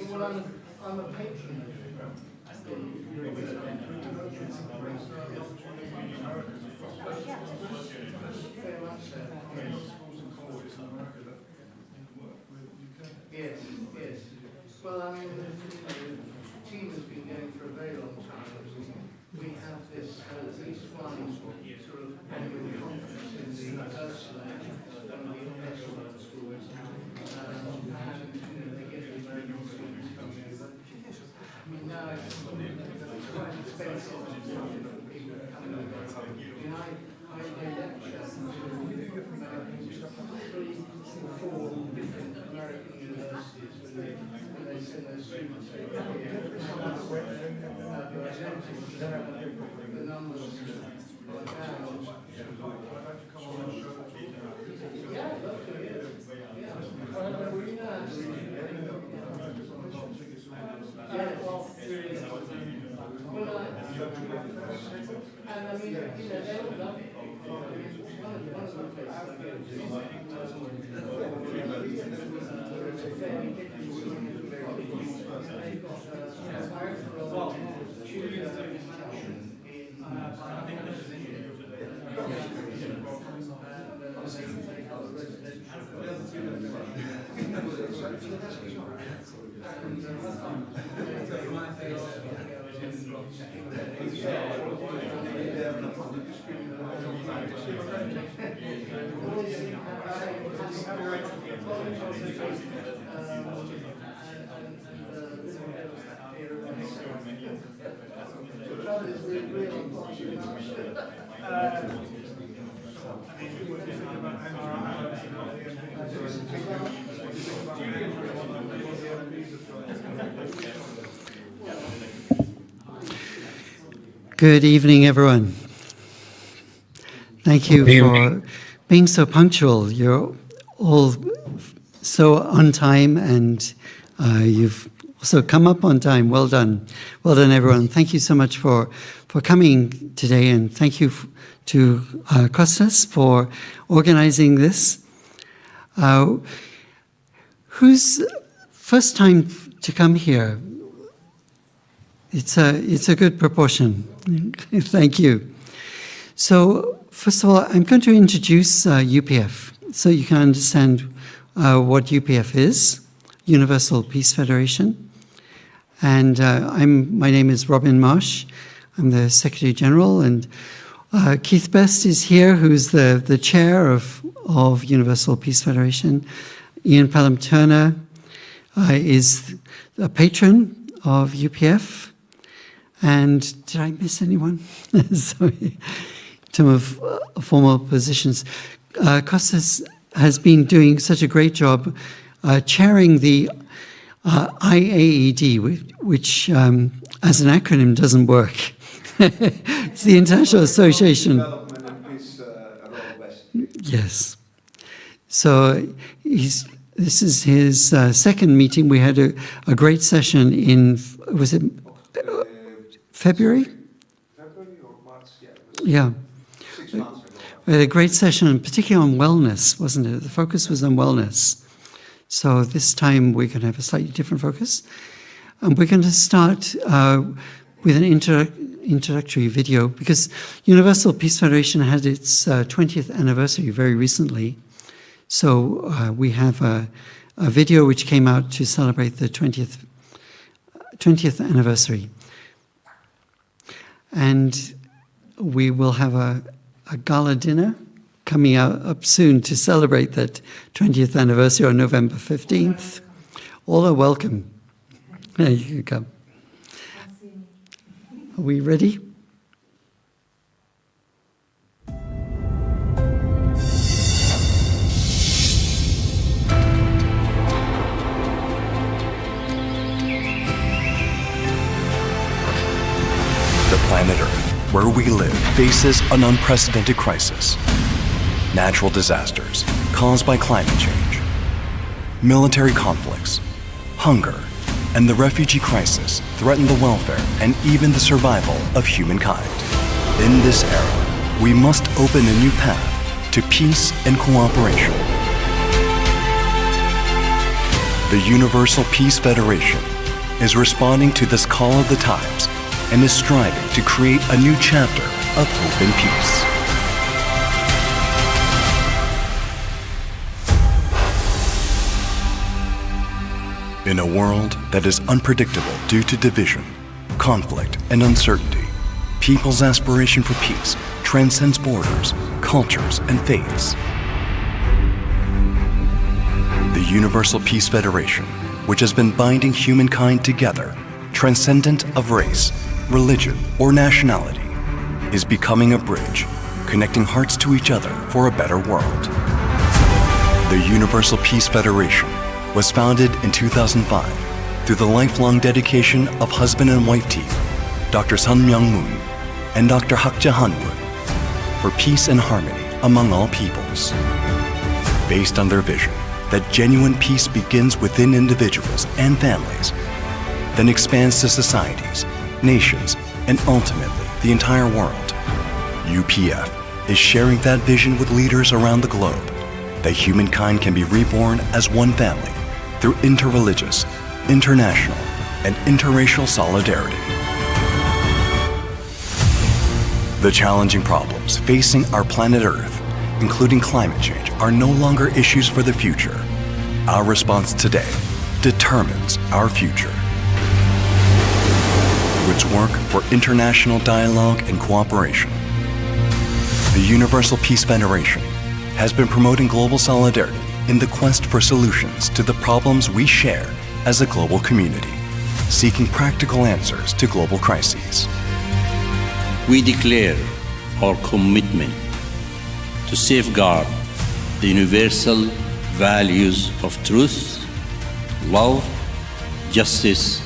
Well, I'm a patron of Yes, yes. Well, I mean, the team has been going for a very long time. We have this, at least one sort of annual conference in the Ursula, one of the international schools, and they get American students coming over. I mean, now it's quite expensive for people coming over. I lecture to 4 different American universities when they send their students over here. The numbers are down. Yeah, look at it. And I mean, they all love it. One of the places I go to is they've got Julian Good evening, everyone. Thank you for being so punctual. You're all so on time, and you've also come up on time. Well done. Well done, everyone. Thank you so much for coming today, and thank you to Kostas for organizing this. Who's first time to come here? It's a good proportion. Thank you. So first of all, I'm going to introduce UPF so you can understand what UPF is, Universal Peace Federation. And my name is Robin Marsh. I'm the Secretary General, and Keith Best is here, who's the chair of Universal Peace Federation. Ian Pelham Turner is a patron of UPF. And did I miss anyone? Sorry. In terms of formal positions, Kostas has been doing such a great job chairing the IAED, which as an acronym doesn't work. It's the International Association. Yes. So this is his second meeting. We had a great session in, was it February? February or March, yeah. 6 months ago. We had a great session, particularly on wellness, wasn't it? The focus was on wellness. So this time we're going to have a slightly different focus. And we're going to start with an introductory video, because Universal Peace Federation had its 20th anniversary very recently. So we have a video which came out to celebrate the 20th anniversary. And we will have a gala dinner coming up soon to celebrate that 20th anniversary on November 15th. All are welcome. There you go. Are we ready? Planet Earth, where we live, faces an unprecedented crisis. Natural disasters caused by climate change, military conflicts, hunger, and the refugee crisis threaten the welfare and even the survival of humankind. In this era, we must open a new path to peace and cooperation. The Universal Peace Federation is responding to this call of the times and is striving to create a new chapter of hope and peace. In a world that is unpredictable due to division, conflict, and uncertainty, people's aspiration for peace transcends borders, cultures, and faiths. The Universal Peace Federation, which has been binding humankind together, transcendent of race, religion, or nationality, is becoming a bridge, connecting hearts to each other for a better world. The Universal Peace Federation was founded in 2005 through the lifelong dedication of husband and wife team, Dr. Sun Myung Moon and Dr. Hak Jahan Moon, for peace and harmony among all peoples. Based on their vision that genuine peace begins within individuals and families, then expands to societies, nations, and ultimately the entire world, UPF is sharing that vision with leaders around the globe, that humankind can be reborn as one family through interreligious, international, and interracial solidarity. The challenging problems facing our planet Earth, including climate change, are no longer issues for the future. Our response today determines our future. Through its work for international dialogue and cooperation, the Universal Peace Federation has been promoting global solidarity in the quest for solutions to the problems we share as a global community, seeking practical answers to global crises. We declare our commitment to safeguard the universal values of truth, love, justice,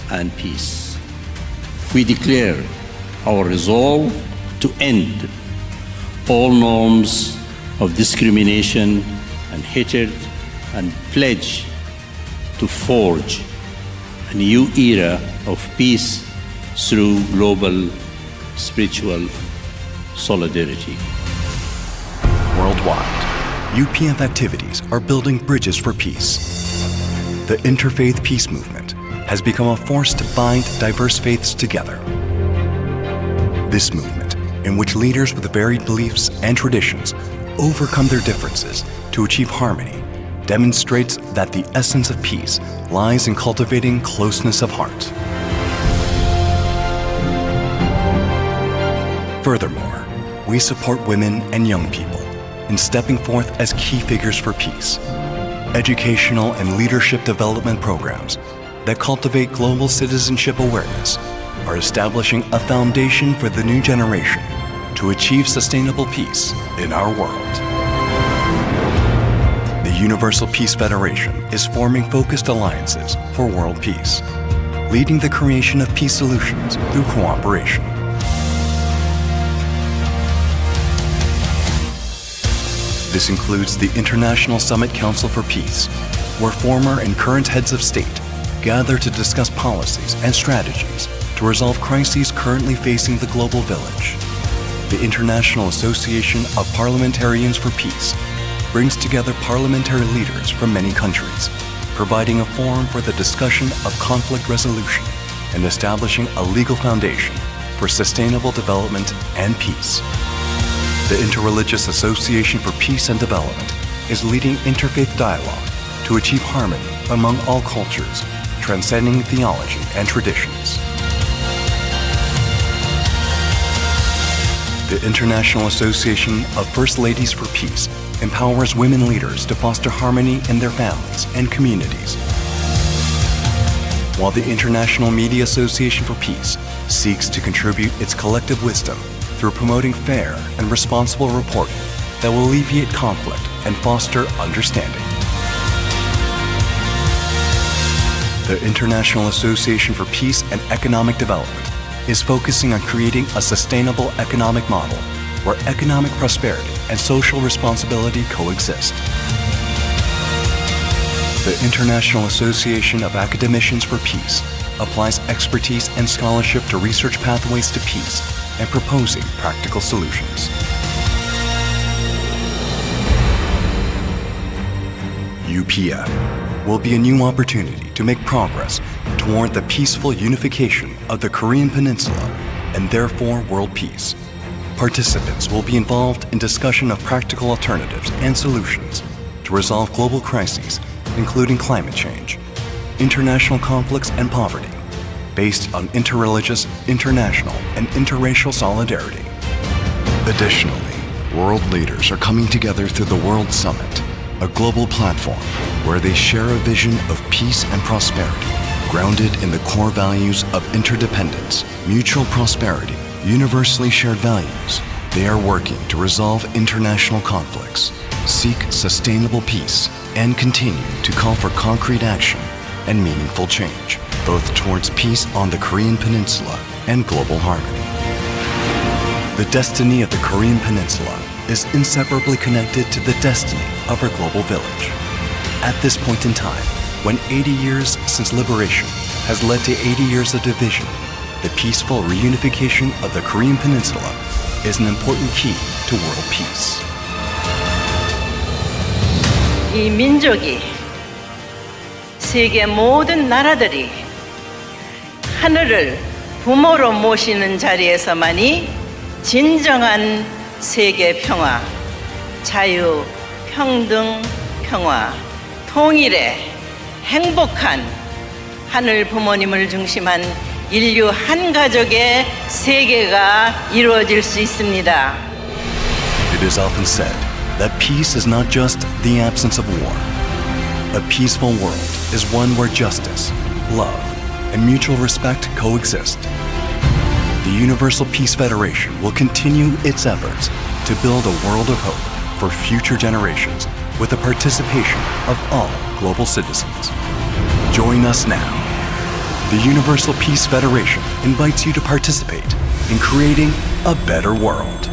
and peace. We declare our resolve to end all norms of discrimination and hatred and pledge to forge a new era of peace through global spiritual solidarity. Worldwide, UPF activities are building bridges for peace. The interfaith peace movement has become a force to bind diverse faiths together. This movement, in which leaders with varied beliefs and traditions overcome their differences to achieve harmony, demonstrates that the essence of peace lies in cultivating closeness of heart. Furthermore, we support women and young people in stepping forth as key figures for peace. Educational and leadership development programs that cultivate global citizenship awareness are establishing a foundation for the new generation to achieve sustainable peace in our world. The Universal Peace Federation is forming focused alliances for world peace, leading the creation of peace solutions through cooperation. This includes the International Summit Council for Peace, where former and current heads of state gather to discuss policies and strategies to resolve crises currently facing the global village. The International Association of Parliamentarians for Peace brings together parliamentary leaders from many countries, providing a forum for the discussion of conflict resolution and establishing a legal foundation for sustainable development and peace. The Interreligious Association for Peace and Development is leading interfaith dialogue to achieve harmony among all cultures, transcending theology and traditions. The International Association of First Ladies for Peace empowers women leaders to foster harmony in their families and communities, while the International Media Association for Peace seeks to contribute its collective wisdom through promoting fair and responsible reporting that will alleviate conflict and foster understanding. The International Association for Peace and Economic Development is focusing on creating a sustainable economic model where economic prosperity and social responsibility coexist. The International Association of Academicians for Peace applies expertise and scholarship to research pathways to peace and proposing practical solutions. UPF will be a new opportunity to make progress toward the peaceful unification of the Korean Peninsula and therefore world peace. Participants will be involved in discussion of practical alternatives and solutions to resolve global crises, including climate change, international conflicts and poverty, based on interreligious, international, and interracial solidarity. Additionally, world leaders are coming together through the World Summit, a global platform where they share a vision of peace and prosperity, grounded in the core values of interdependence, mutual prosperity, universally shared values. They are working to resolve international conflicts, seek sustainable peace, and continue to call for concrete action and meaningful change, both towards peace on the Korean Peninsula and global harmony. The destiny of the Korean Peninsula is inseparably connected to the destiny of our global village. At this point in time, when 80 years since liberation has led to 80 years of division, the peaceful reunification of the Korean Peninsula is an important key to world peace. 이 민족이 세계 모든 나라들이 하늘을 부모로 모시는 자리에서만이 진정한 세계 평화, 자유, 평등, 평화, 통일의 행복한 하늘 부모님을 중심한 인류 한 가족의 세계가 이루어질 수 있습니다. It is often said that peace is not just the absence of war. A peaceful world is one where justice, love, and mutual respect coexist. The Universal Peace Federation will continue its efforts to build a world of hope for future generations with the participation of all global citizens. Join us now. The Universal Peace Federation invites you to participate in creating a better world.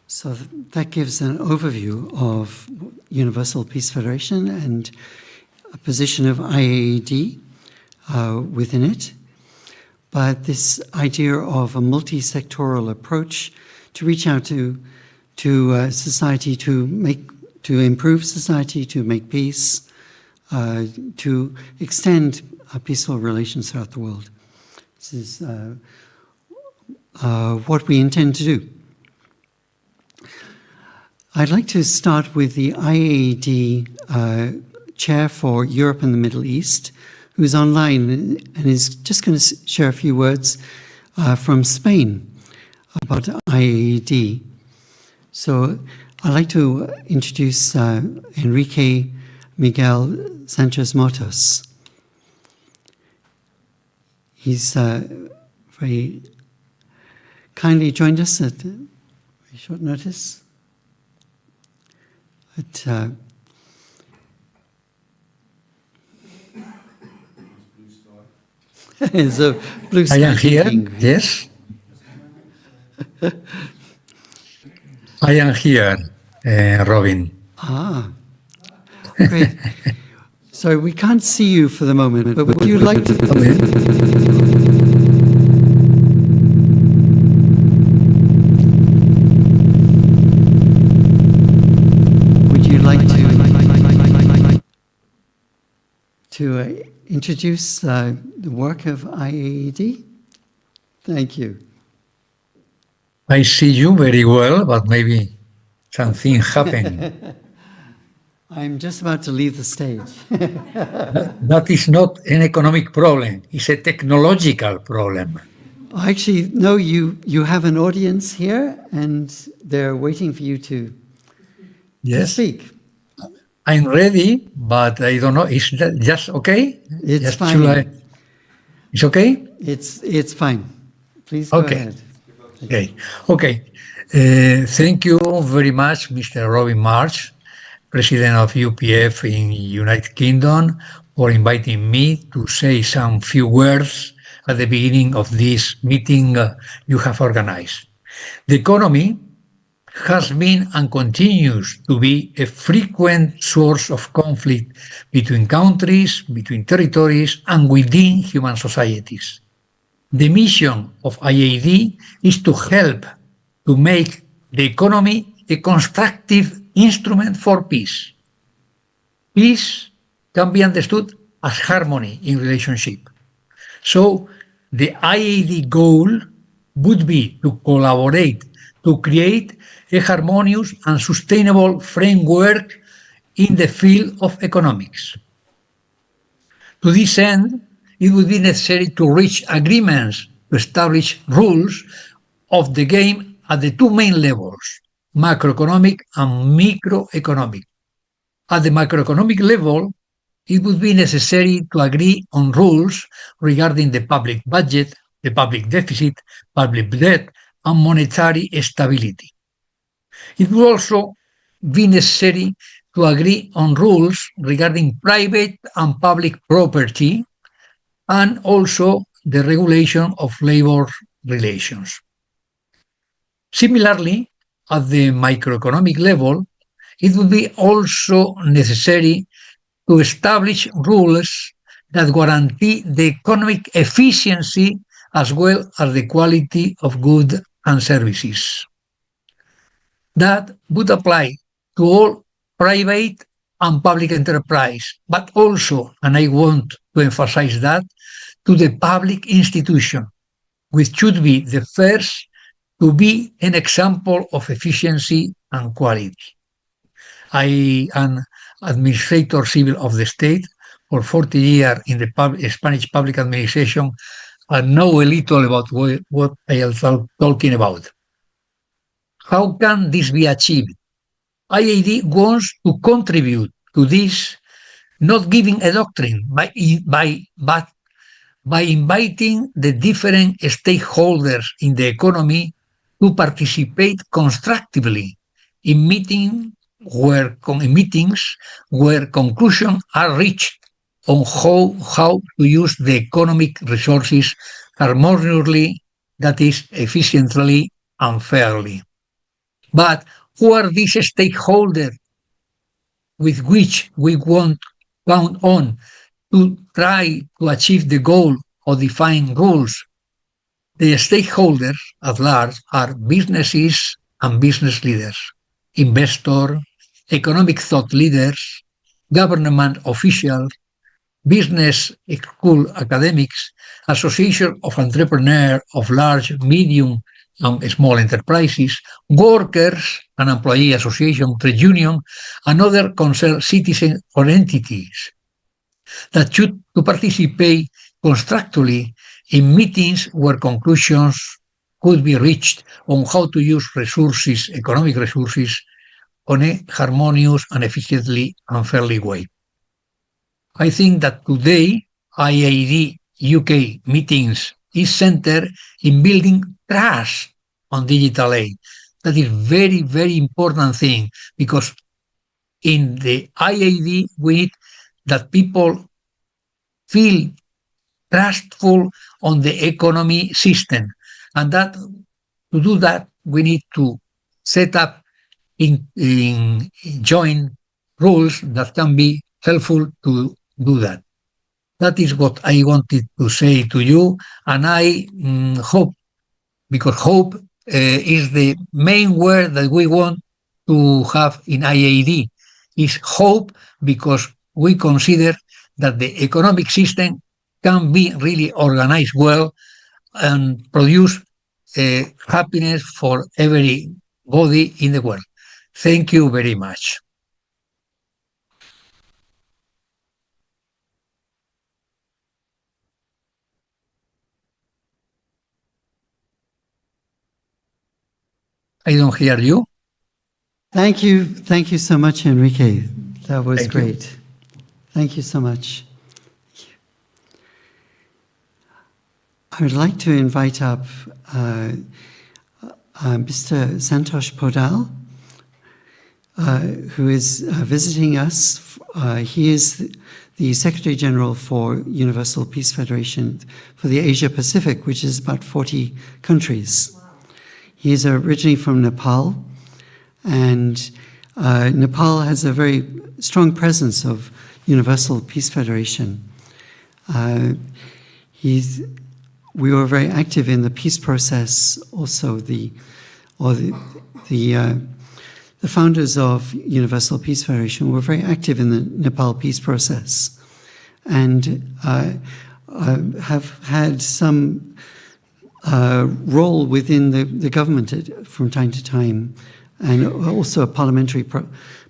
So that gives an overview of Universal Peace Federation and a position of IAED within it. But this idea of a multi-sectoral approach to reach out to society, to improve society, to make peace, to extend peaceful relations throughout the world. This is what we intend to do. I'd like to start with the IAED chair for Europe and the Middle East, who's online and is just going to share a few words from Spain about IAED. So I'd like to introduce Enrique Miguel Sanchez-Motos. He's very kindly joined us at very short notice. But, so blue I am here, speaking. yes. I am here, Robin. Ah, great. So we can't see you for the moment, but would you like to come in? Would you like to introduce the work of IAED? Thank you. I see you very well, but maybe something happened. I'm just about to leave the stage. That is not an economic problem, it's a technological problem. Actually, no, you have an audience here and they're waiting for you to Yes, speak. I'm ready, but I don't know, is that just okay? It's Just fine. should it's okay? It's fine. Please go Okay. ahead. Okay. Thank you very much, Mr. Robin March, President of UPF in United Kingdom, for inviting me to say some few words at the beginning of this meeting you have organized. The economy has been and continues to be a frequent source of conflict between countries, between territories, and within human societies. The mission of IAED is to help to make the economy a constructive instrument for peace. Peace can be understood as harmony in relationship. So the IAED goal would be to collaborate to create a harmonious and sustainable framework in the field of economics. To this end, it would be necessary to reach agreements to establish rules of the game at the two main levels, macroeconomic and microeconomic. At the macroeconomic level, it would be necessary to agree on rules regarding the public budget, the public deficit, public debt, and monetary stability. It would also be necessary to agree on rules regarding private and public property and also the regulation of labor relations. Similarly, at the microeconomic level, it would be also necessary to establish rules that guarantee the economic efficiency as well as the quality of goods and services. That would apply to all private and public enterprise, but also, and I want to emphasize that, to the public institution, which should be the first to be an example of efficiency and quality. I am administrator civil of the state for 40 years in the Spanish public administration and know a little about what I am talking about. How can this be achieved? IAED wants to contribute to this, not giving a doctrine, but by inviting the different stakeholders in the economy to participate constructively in meetings where conclusions are reached on how to use the economic resources harmoniously, that is, efficiently and fairly. But who are these stakeholders with which we want to count on to try to achieve the goal or define rules? The stakeholders at large are businesses and business leaders, investors, economic thought leaders, government officials, business school academics, association of entrepreneurs of large, medium, and small enterprises, workers and employee association, trade union, and other concerned citizens or entities that should to participate constructively in meetings where conclusions could be reached on how to use resources, economic resources, on a harmonious and efficiently and fairly way. I think that today IAED-UK meetings is centered in building trust on digital aid. That is very, very important thing, because in the IAED we need that people feel trustful on the economy system, and that to do that we need to set up in joint rules that can be helpful to do that. That is what I wanted to say to you, and I hope, because hope is the main word that we want to have in IAED, is hope, because we consider that the economic system can be really organized well and produce happiness for everybody in the world. Thank you very much. I don't hear you. Thank you so much, Enrique. That was Thank you. great. Thank you so much. I would like to invite up Mr. Santosh Podal, who is visiting us. He is the Secretary General for Universal Peace Federation for the Asia Pacific, which is about 40 countries. He is originally from Nepal, and Nepal has a very strong presence of Universal Peace Federation. We were very active in the peace process. Also, the founders of Universal Peace Federation were very active in the Nepal peace process, and have had some role within the government from time to time, and also a parliamentary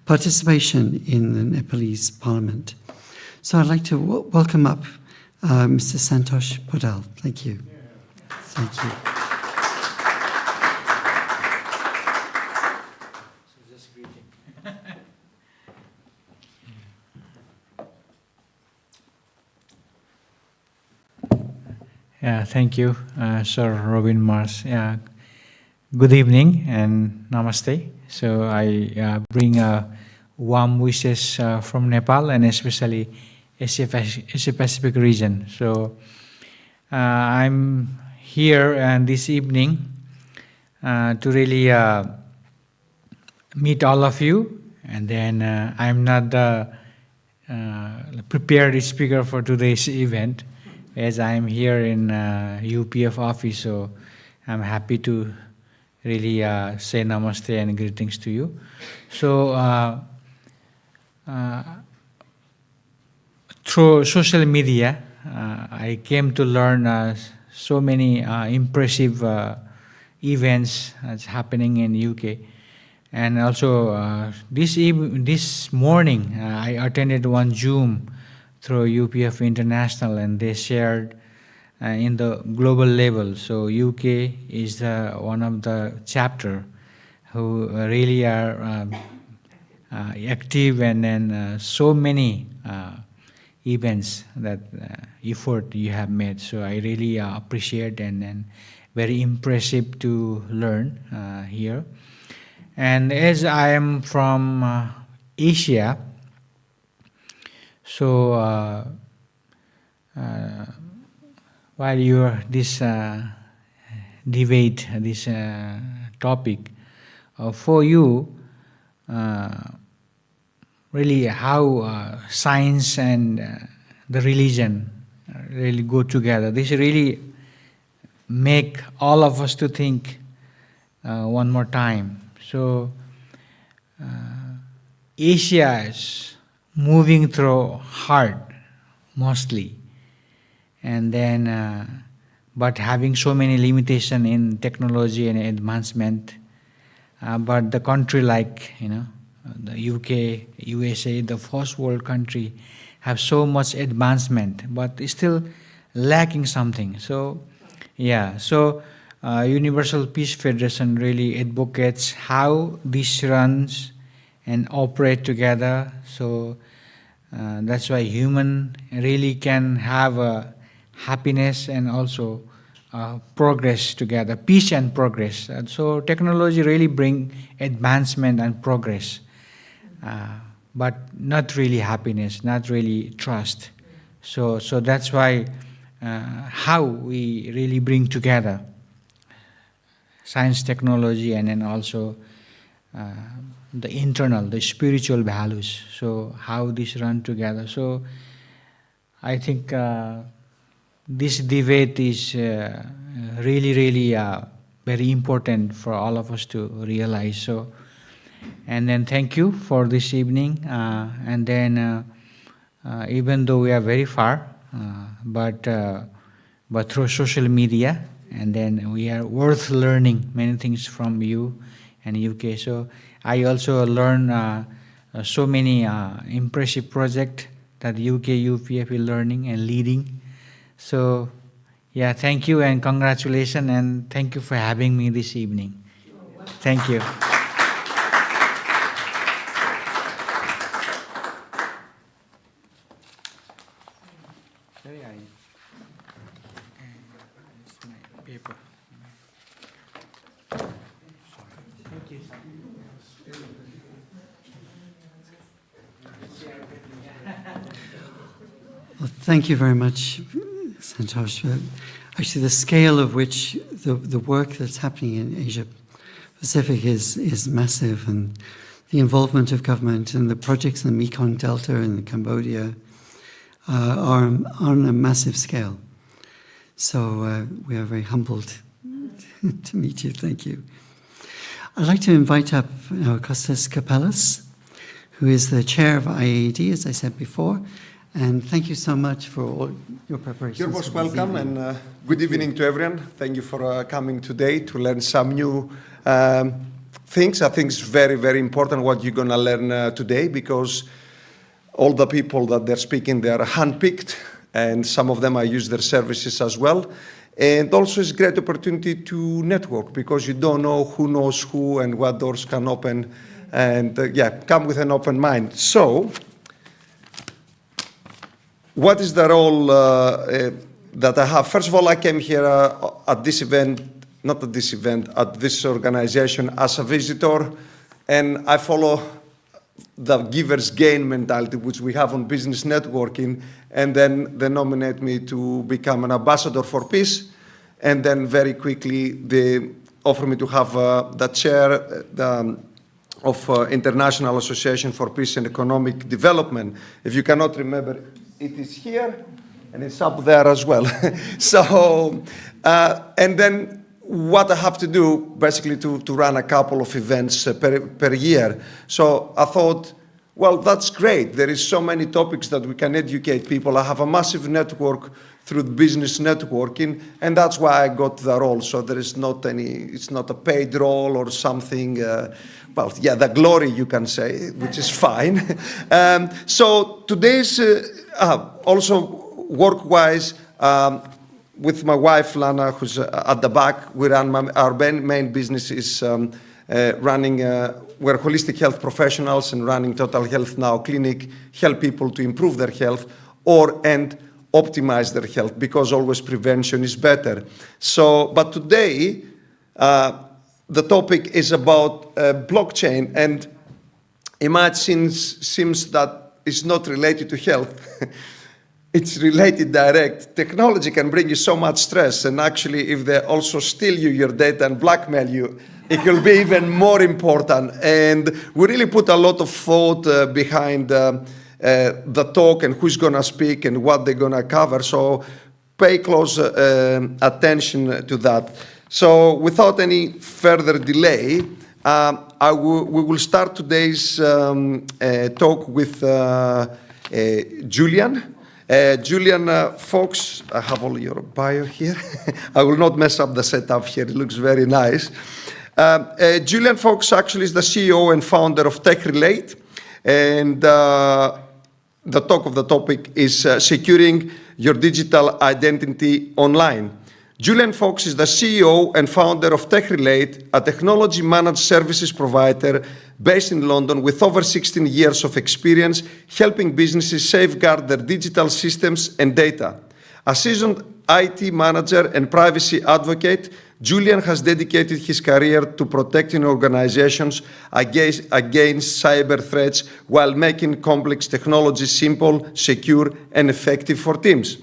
participation in the Nepalese parliament. So I'd like to welcome up Mr. Santosh Podal. Thank you. Thank you. Yeah, thank you, Sir Robin Mars. Yeah, good evening and namaste. So I bring warm wishes from Nepal and especially Asia Pacific region. So I'm here this evening to really meet all of you, and then I'm not the prepared speaker for today's event, as I'm here in UPF office, so I'm happy to really say namaste and greetings to you. So through social media, I came to learn so many impressive events that's happening in UK. And also this morning, I attended one Zoom through UPF International, and they shared in the global level. So UK is one of the chapter who really are active, and then so many events that effort you have made. So I really appreciate, and very impressive to learn here. And as I am from Asia, so while you're this debate, this topic, for you, really how science and the religion really go together. This really make all of us to think one more time. So Asia is moving through hard mostly, and then but having so many limitation in technology and advancement, but the country like the UK, USA, the first world country have so much advancement, but still lacking something. So yeah, so Universal Peace Federation really advocates how this runs and operate together. So that's why human really can have a happiness and also progress together, peace and progress. And so technology really bring advancement and progress, but not really happiness, not really trust. So that's why how we really bring together science, technology, and then also the internal, the spiritual values. So how this run together. So I think this debate is really, really very important for all of us to realize. So, and then thank you for this evening. And then even though we are very far, but through social media, and then we are worth learning many things from you and UK. So I also learn so many impressive projects that UK UPF is learning and leading. So yeah, thank you and congratulations, and thank you for having me this evening. Thank you. Paper. Thank you. Well, thank you very much, Santosh. Actually, the scale of which the work that's happening in Asia Pacific is massive, and the involvement of government and the projects in the Mekong Delta and Cambodia are on a massive scale. So we are very humbled to meet you. Thank you. I'd like to invite up Kostas Kapelas, who is the chair of IAED, as I said before. And thank you so much for all your preparations. You're most welcome, and good evening to everyone. Thank you for coming today to learn some new things. I think it's very, very important what you're going to learn today, because all the people that they're speaking, they are handpicked, and some of them I use their services as well. And also it's a great opportunity to network, because you don't know who knows who and what doors can open. And come with an open mind. So, what is the role that I have? First of all, I came here at this event, not at this event, at this organization as a visitor, and I follow the giver's gain mentality, which we have on business networking, and then they nominate me to become an ambassador for peace, and then very quickly they offer me to have the chair of International Association for Peace and Economic Development. If you cannot remember, it is here, and it's up there as well. So, and then what I have to do, basically to run a couple of events per year. So I thought, well, that's great. There is so many topics that we can educate people. I have a massive network through business networking, and that's why I got the role. So there is not any, it's not a paid role or something, well, yeah, the glory, you can say, which is fine. So today's, also work-wise, with my wife, Lana, who's at the back, we run our main business is running, we're holistic health professionals and running Total Health Now clinic, help people to improve their health and optimize their health, because always prevention is better. So, but today, the topic is about blockchain, and it might seems that it's not related to health. It's related direct. Technology can bring you so much stress, and actually if they also steal you your data and blackmail you, it will be even more important. And we really put a lot of thought behind the talk and who's going to speak and what they're going to cover. So pay close attention to that. So without any further delay, we will start today's talk with Julian. Julian Fox, I have all your bio here. I will not mess up the setup here. It looks very nice. Julian Fox actually is the CEO and founder of Techrelate, and the talk of the topic is securing your digital identity online. Julian Fox is the CEO and founder of Techrelate, a technology managed services provider based in London with over 16 years of experience helping businesses safeguard their digital systems and data. A seasoned IT manager and privacy advocate, Julian has dedicated his career to protecting organizations against cyber threats while making complex technology simple, secure, and effective for teams.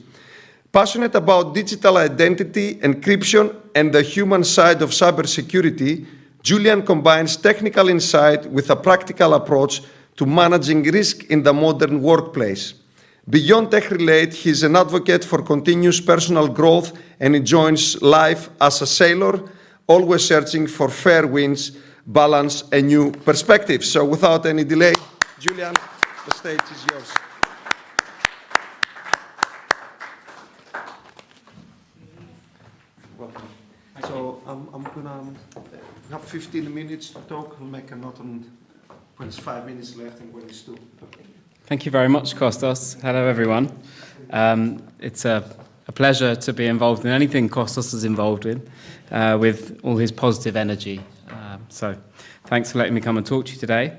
Passionate about digital identity, encryption, and the human side of cybersecurity, Julian combines technical insight with a practical approach to managing risk in the modern workplace. Beyond Techrelate, he is an advocate for continuous personal growth and enjoys life as a sailor, always searching for fair winds, balance, and new perspectives. So without any delay, Julian, the stage is yours. Welcome. So I'm gonna have 15 minutes to talk. We'll make a note on when it's 5 minutes left and when it's 2. Okay. Thank you very much, Kostas. Hello, everyone. It's a pleasure to be involved in anything Kostas is involved in, with all his positive energy. So thanks for letting me come and talk to you today.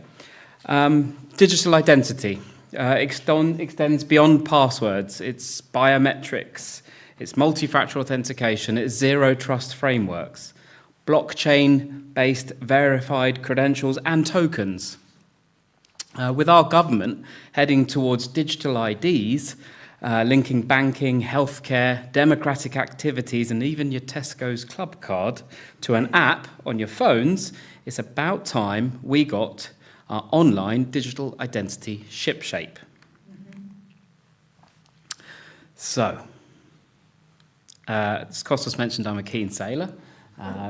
Digital identity extends beyond passwords. It's biometrics, it's multi-factor authentication, it's zero trust frameworks, blockchain-based verified credentials and tokens. With our government heading towards digital IDs, linking banking, healthcare, democratic activities, and even your Tesco's club card to an app on your phones, it's about time we got our online digital identity shipshape. So, as Kostas mentioned, I'm a keen sailor,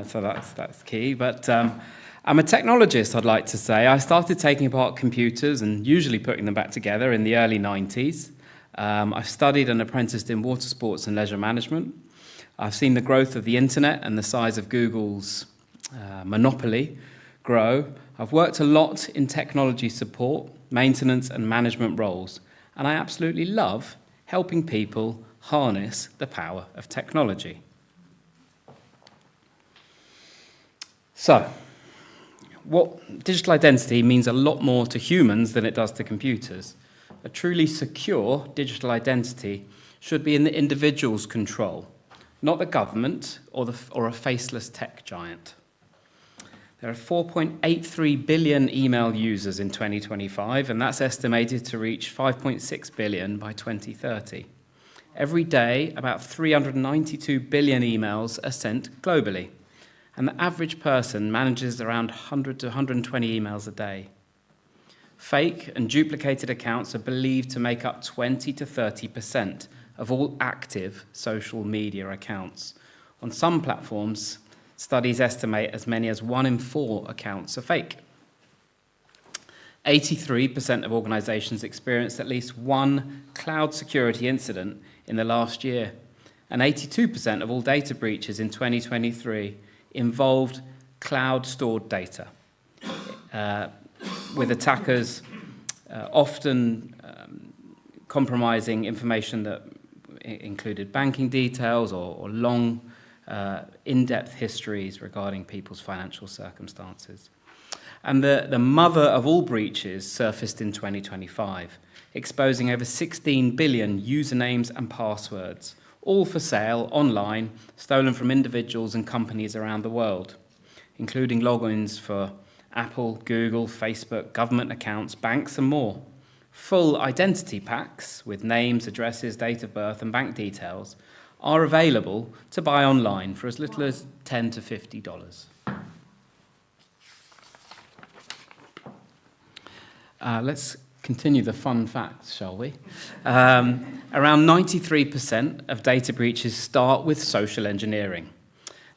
so that's key. But I'm a technologist, I'd like to say. I started taking apart computers and usually putting them back together in the early 90s. I've studied and apprenticed in water sports and leisure management. I've seen the growth of the internet and the size of Google's monopoly grow. I've worked a lot in technology support, maintenance and management roles, and I absolutely love helping people harness the power of technology. So, what digital identity means a lot more to humans than it does to computers. A truly secure digital identity should be in the individual's control, not the government or a faceless tech giant. There are 4.83 billion email users in 2025, and that's estimated to reach 5.6 billion by 2030. Every day, about 392 billion emails are sent globally, and the average person manages around 100 to 120 emails a day. Fake and duplicated accounts are believed to make up 20 to 30% of all active social media accounts. On some platforms, studies estimate as many as 1 in 4 accounts are fake. 83% of organizations experienced at least one cloud security incident in the last year, and 82% of all data breaches in 2023 involved cloud-stored data, with attackers often compromising information that included banking details or long, in-depth histories regarding people's financial circumstances. And the mother of all breaches surfaced in 2025, exposing over 16 billion usernames and passwords, all for sale online, stolen from individuals and companies around the world, including logins for Apple, Google, Facebook, government accounts, banks, and more. Full identity packs with names, addresses, date of birth, and bank details are available to buy online for as little as $10 to $50. Let's continue the fun facts, shall we? Around 93% of data breaches start with social engineering,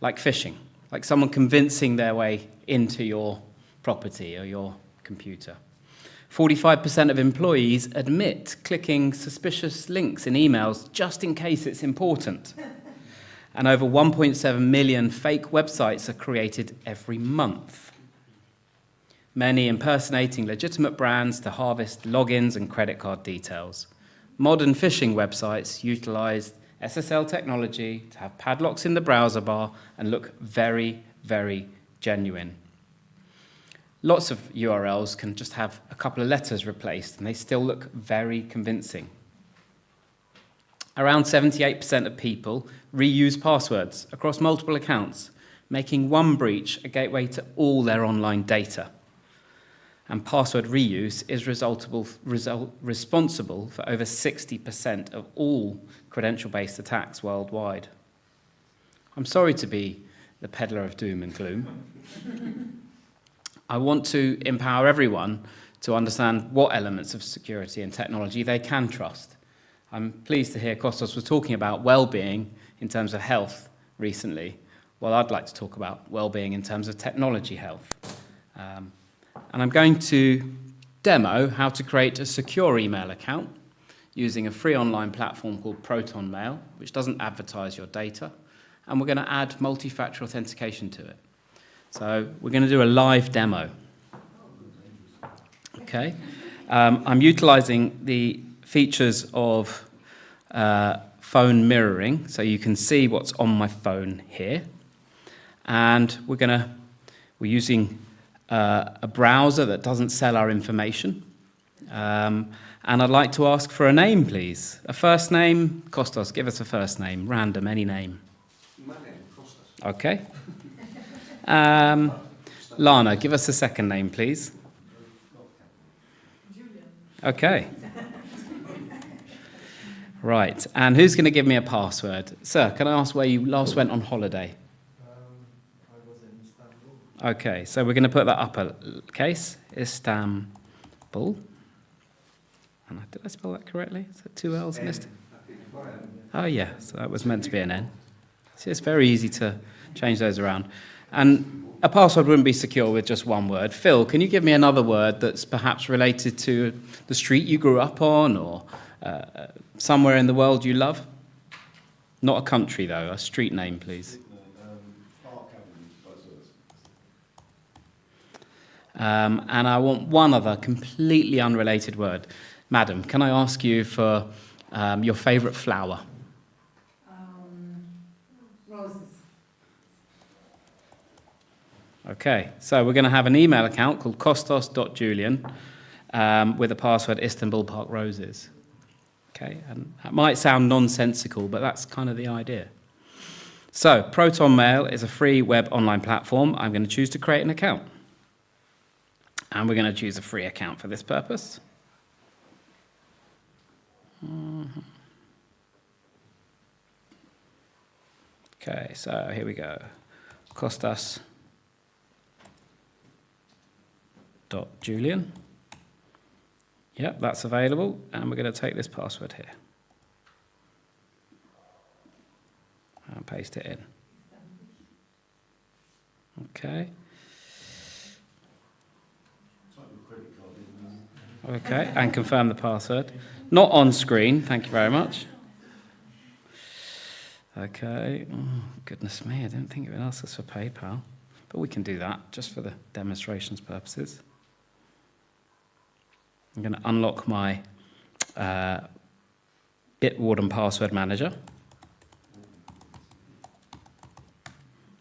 like phishing, like someone convincing their way into your property or your computer. 45% of employees admit clicking suspicious links in emails just in case it's important. And over 1.7 million fake websites are created every month, many impersonating legitimate brands to harvest logins and credit card details. Modern phishing websites utilize SSL technology to have padlocks in the browser bar and look very, very genuine. Lots of URLs can just have a couple of letters replaced and they still look very convincing. Around 78% of people reuse passwords across multiple accounts, making one breach a gateway to all their online data. And password reuse is responsible for over 60% of all credential-based attacks worldwide. I'm sorry to be the peddler of doom and gloom. I want to empower everyone to understand what elements of security and technology they can trust. I'm pleased to hear Kostas was talking about well-being in terms of health recently. Well, I'd like to talk about well-being in terms of technology health. And I'm going to demo how to create a secure email account using a free online platform called Proton Mail, which doesn't advertise your data. And we're going to add multi-factor authentication to it. So we're going to do a live demo. Okay. I'm utilizing the features of phone mirroring, so you can see what's on my phone here. And we're using a browser that doesn't sell our information. And I'd like to ask for a name, please. A first name. Kostas, give us a first name. Random, any name. My name, Kostas. Okay. Lana, give us a second name, please. Julian. Okay. Right, and who's going to give me a password? Sir, can I ask where you last went on holiday? I was in Istanbul. Okay, so we're going to put that uppercase, Istanbul. And did I spell that correctly? Is that 2 L's missed? Oh yeah, so that was meant to be an N. See, it's very easy to change those around. And a password wouldn't be secure with just one word. Phil, can you give me another word that's perhaps related to the street you grew up on or somewhere in the world you love? Not a country, though. A street name, please. And I want one other completely unrelated word. Madam, can I ask you for your favourite flower? Roses. Okay, so we're going to have an email account called kostas.julian with the password Istanbul Park Roses. Okay, and that might sound nonsensical, but that's kind of the idea. So, Proton Mail is a free web online platform. I'm going to choose to create an account. And we're going to choose a free account for this purpose. Okay, so here we go. Kostas.Julian. Yep, that's available. And we're going to take this password here. And paste it in. Okay. Okay, and confirm the password. Not on screen, thank you very much. Okay, oh, goodness me, I don't think it would ask us for PayPal, but we can do that just for the demonstration's purposes. I'm going to unlock my Bitwarden password manager.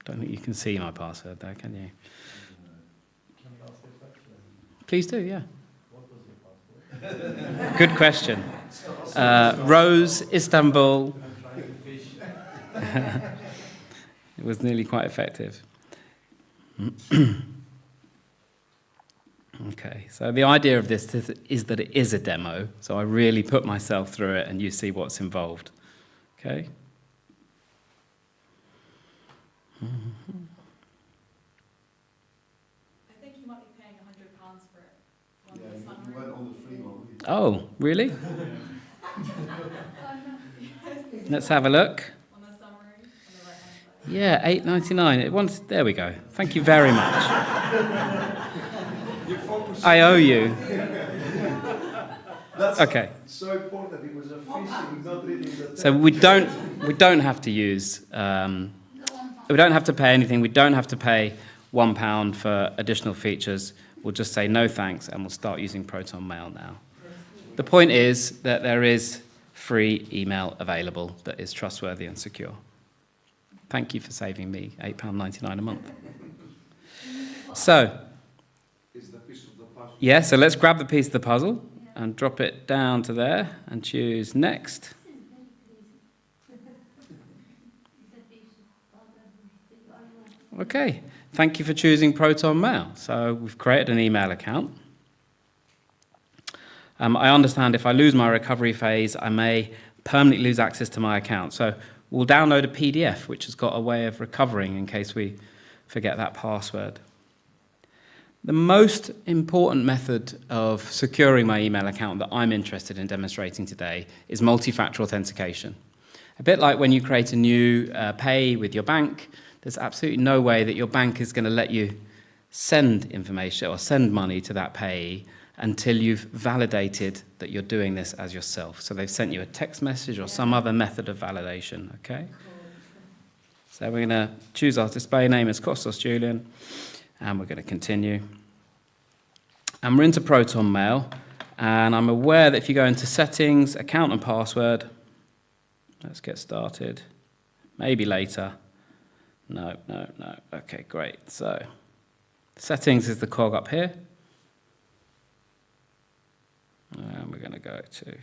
Don't think you can see my password there, can you? Please do, yeah. Good question. Rose, Istanbul. It was nearly quite effective. Okay, so the idea of this is that it is a demo, so I really put myself through it and you see what's involved. Okay? I think you might be paying £100 for it. Yeah, you went on the free one. Oh, really? Let's have a look. On the summary, on the right-hand side. Yeah, $8.99. There we go. Thank you very much. I owe you. That's Okay. so important. It was a phishing, not reading the text. So we don't have to use. We don't have to pay anything. We don't have to pay £1 for additional features. We'll just say no thanks, and we'll start using Proton Mail now. The point is that there is free email available that is trustworthy and secure. Thank you for saving me £8.99 a month. So, yeah, so let's grab the piece of the puzzle and drop it down to there and choose next. Okay, thank you for choosing Proton Mail. So we've created an email account. I understand if I lose my recovery phase, I may permanently lose access to my account. So we'll download a PDF, which has got a way of recovering in case we forget that password. The most important method of securing my email account that I'm interested in demonstrating today is multi-factor authentication. A bit like when you create a new pay with your bank, there's absolutely no way that your bank is going to let you send information or send money to that payee until you've validated that you're doing this as yourself. So they've sent you a text message or some other method of validation, okay? So we're going to choose our display name as Kostas Julian, and we're going to continue. And we're into Proton Mail, and I'm aware that if you go into Settings, Account and Password, let's get started. Maybe later. No. Okay, great. So Settings is the cog up here. And we're going to go to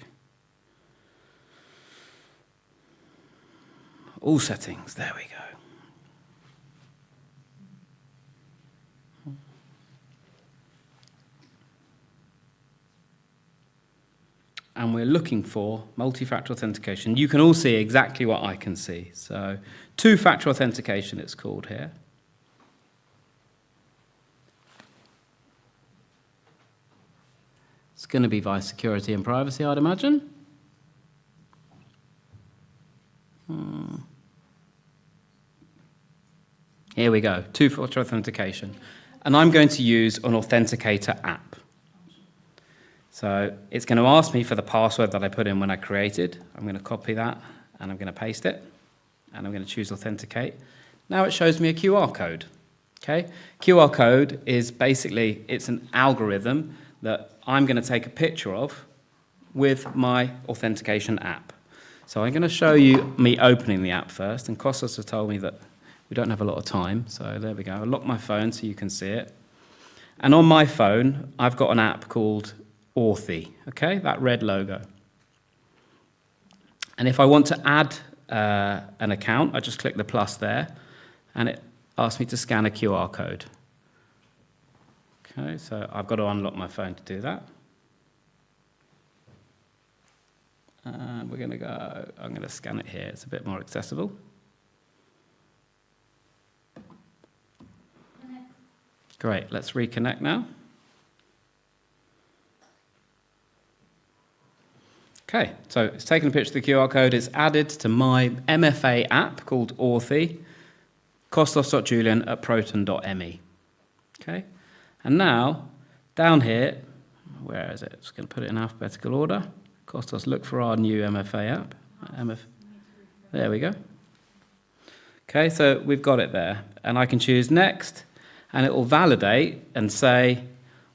all settings. There we go. and we're looking for multi-factor authentication. You can all see exactly what I can see. So two-factor authentication it's called here. It's going to be via security and privacy, I'd imagine. Here we go, two-factor authentication. And I'm going to use an authenticator app. So it's going to ask me for the password that I put in when I created. I'm going to copy that and I'm going to paste it. And I'm going to choose authenticate. Now it shows me a QR code. Okay? QR code is basically, it's an algorithm that I'm going to take a picture of with my authentication app. So I'm going to show you me opening the app first. And Kostas has told me that we don't have a lot of time. So there we go. I'll lock my phone so you can see it. And on my phone, I've got an app called Authy, okay, that red logo. And if I want to add an account, I just click the plus there, and it asks me to scan a QR code. Okay, so I've got to unlock my phone to do that. And we're going to go, I'm going to scan it here, it's a bit more accessible. Great, let's reconnect now. Okay, so it's taken a picture of the QR code, it's added to my MFA app called Authy, Kostas.Julian@proton.me. Okay, and now, down here, where is it? Just going to put it in alphabetical order. Kostas, look for our new MFA app. There we go. Okay, so we've got it there. And I can choose next, and it will validate and say,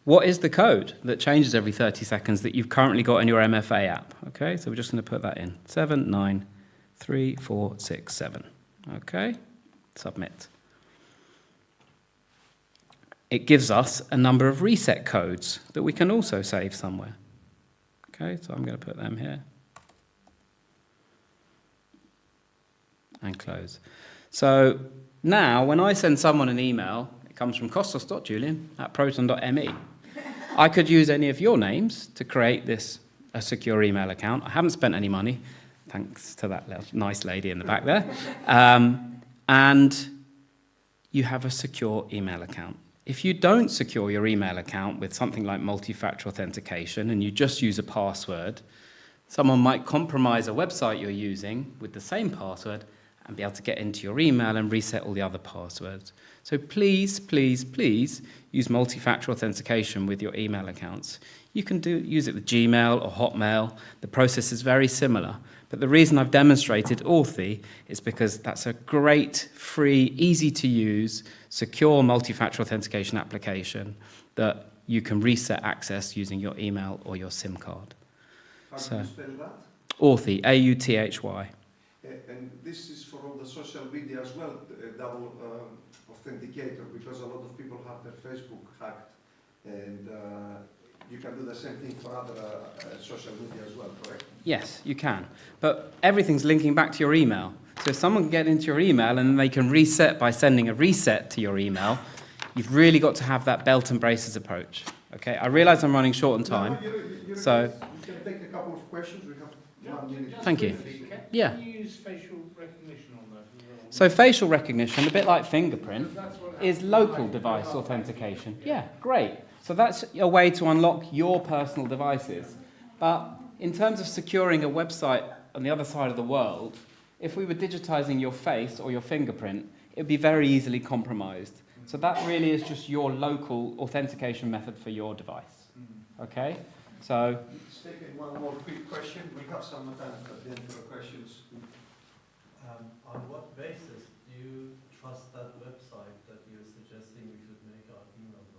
what is the code that changes every 30 seconds that you've currently got in your MFA app? Okay, so we're just going to put that in. 7934667. Okay, submit. It gives us a number of reset codes that we can also save somewhere. Okay, so I'm going to put them here. And close. So now, when I send someone an email, it comes from Kostas.Julian@proton.me. I could use any of your names to create a secure email account. I haven't spent any money, thanks to that nice lady in the back there. And you have a secure email account. If you don't secure your email account with something like multi-factor authentication and you just use a password, someone might compromise a website you're using with the same password and be able to get into your email and reset all the other passwords. So please, please, please use multi-factor authentication with your email accounts. You can use it with Gmail or Hotmail. The process is very similar. But the reason I've demonstrated Authy is because that's a great, free, easy-to-use, secure multi-factor authentication application that you can reset access using your email or your SIM card. How do you spell that? Authy, A-U-T-H-Y. And this is for all the social media as well, double authenticator, because a lot of people have their Facebook hacked, and you can do the same thing for other social media as well, correct? Yes, you can. But everything's linking back to your email. So if someone can get into your email and they can reset by sending a reset to your email, you've really got to have that belt and braces approach. Okay, I realise I'm running short on time. So you can take a couple of questions. We have 1 minute. Thank you. Yeah. Can you use facial recognition on that as well? So facial recognition, a bit like fingerprint, is local device authentication. Yeah, great. So that's a way to unlock your personal devices. But in terms of securing a website on the other side of the world, if we were digitizing your face or your fingerprint, it would be very easily compromised. So that really is just your local authentication method for your device. Okay? So Let's take one more quick question. We have some time at the end for questions. On what basis do you trust that website that you're suggesting we should make our emails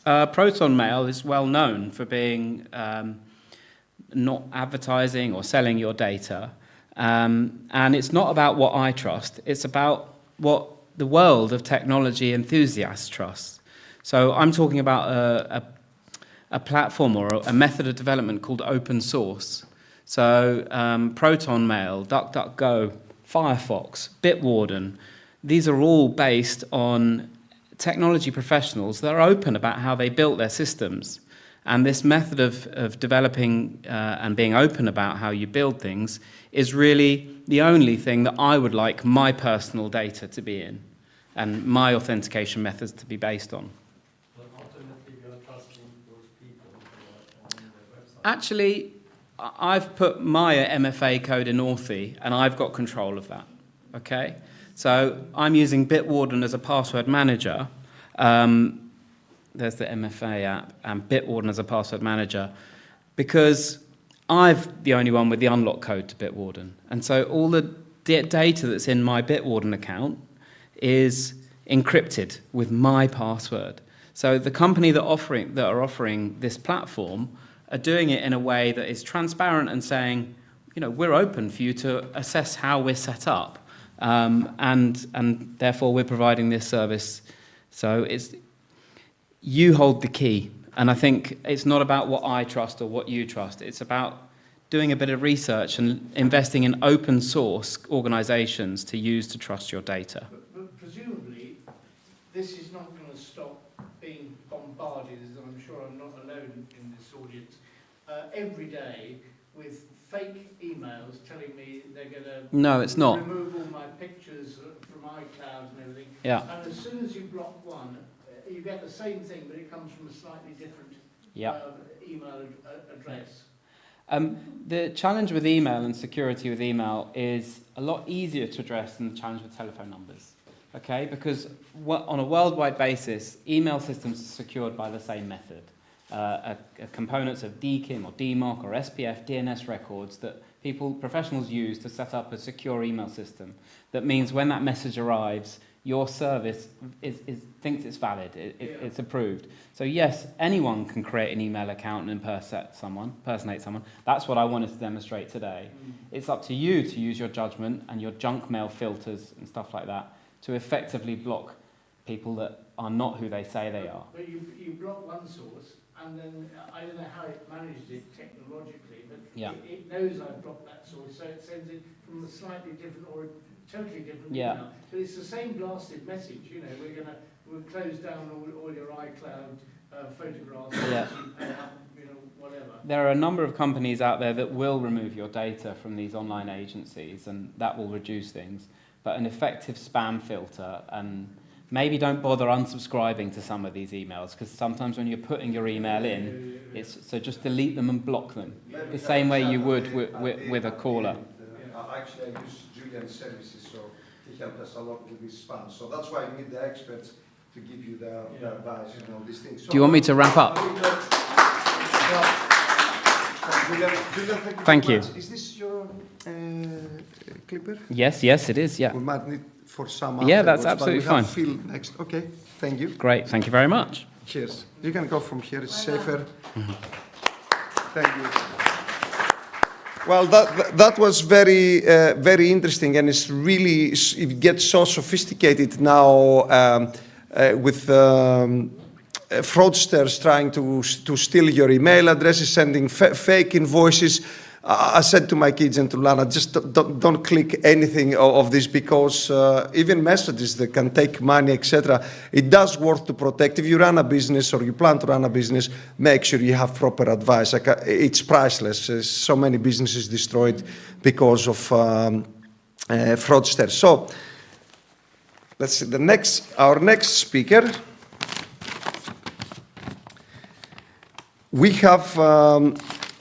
on? Proton Mail is well known for being not advertising or selling your data. And it's not about what I trust, it's about what the world of technology enthusiasts trust. So I'm talking about a platform or a method of development called open source. So Proton Mail, DuckDuckGo, Firefox, Bitwarden, these are all based on technology professionals that are open about how they built their systems. And this method of developing and being open about how you build things is really the only thing that I would like my personal data to be in and my authentication methods to be based on. But ultimately, you are trusting those people who are on the website. Actually, I've put my MFA code in Authy, and I've got control of that, okay? So I'm using Bitwarden as a password manager. There's the MFA app, and Bitwarden as a password manager, because I'm the only one with the unlock code to Bitwarden. And so all the data that's in my Bitwarden account is encrypted with my password. So the company that are offering this platform are doing it in a way that is transparent and saying, you know, we're open for you to assess how we're set up, and therefore we're providing this service. So you hold the key, and I think it's not about what I trust or what you trust. It's about doing a bit of research and investing in open source organizations to use to trust your data. But presumably, this is not going to stop being bombarded, as I'm sure I'm not alone in this audience, every day with fake emails telling me they're going to No, it's not. remove all my pictures from iCloud and everything. Yeah. And as soon as you block one, you get the same thing, but it comes from a slightly different email address. The challenge with email and security with email is a lot easier to address than the challenge with telephone numbers, okay? Because on a worldwide basis, email systems are secured by the same method. Components of DKIM or DMARC or SPF DNS records that professionals use to set up a secure email system. That means when that message arrives, your service thinks it's valid, it's approved. So yes, anyone can create an email account and impersonate someone. That's what I wanted to demonstrate today. It's up to you to use your judgment and your junk mail filters and stuff like that to effectively block people that are not who they say they are. But you block one source, and then I don't know how it managed it technologically, but it knows I've blocked that source, so it sends it from a slightly different or a totally different email. But it's the same blasted message, you know, we'll close down all your iCloud photographs, you know, whatever. There are a number of companies out there that will remove your data from these online agencies, and that will reduce things. But an effective spam filter, and maybe don't bother unsubscribing to some of these emails, because sometimes when you're putting your email in, so just delete them and block them, the same way you would with a caller. Actually, I use Julian's services, so he helped us a lot with this spam. So that's why we need the experts to give you the advice and all these things. So do you want me to wrap up? Julian, thank you. Is this your clipper? Yes, it is, yeah. We might need for some that's afterwards, absolutely but we have fine. Phil next. Okay, thank you. Great, thank you very much. Cheers. You can go from here, it's safer. Thank you. Well, that was very, very interesting, and it's really, it gets so sophisticated now with fraudsters trying to steal your email addresses, sending fake invoices. I said to my kids and to Lana, just don't click anything of this, because even messages that can take money, etc., it does worth to protect. If you run a business or you plan to run a business, make sure you have proper advice. Like, it's priceless. There's so many businesses destroyed because of fraudsters. So let's see, our next speaker. We have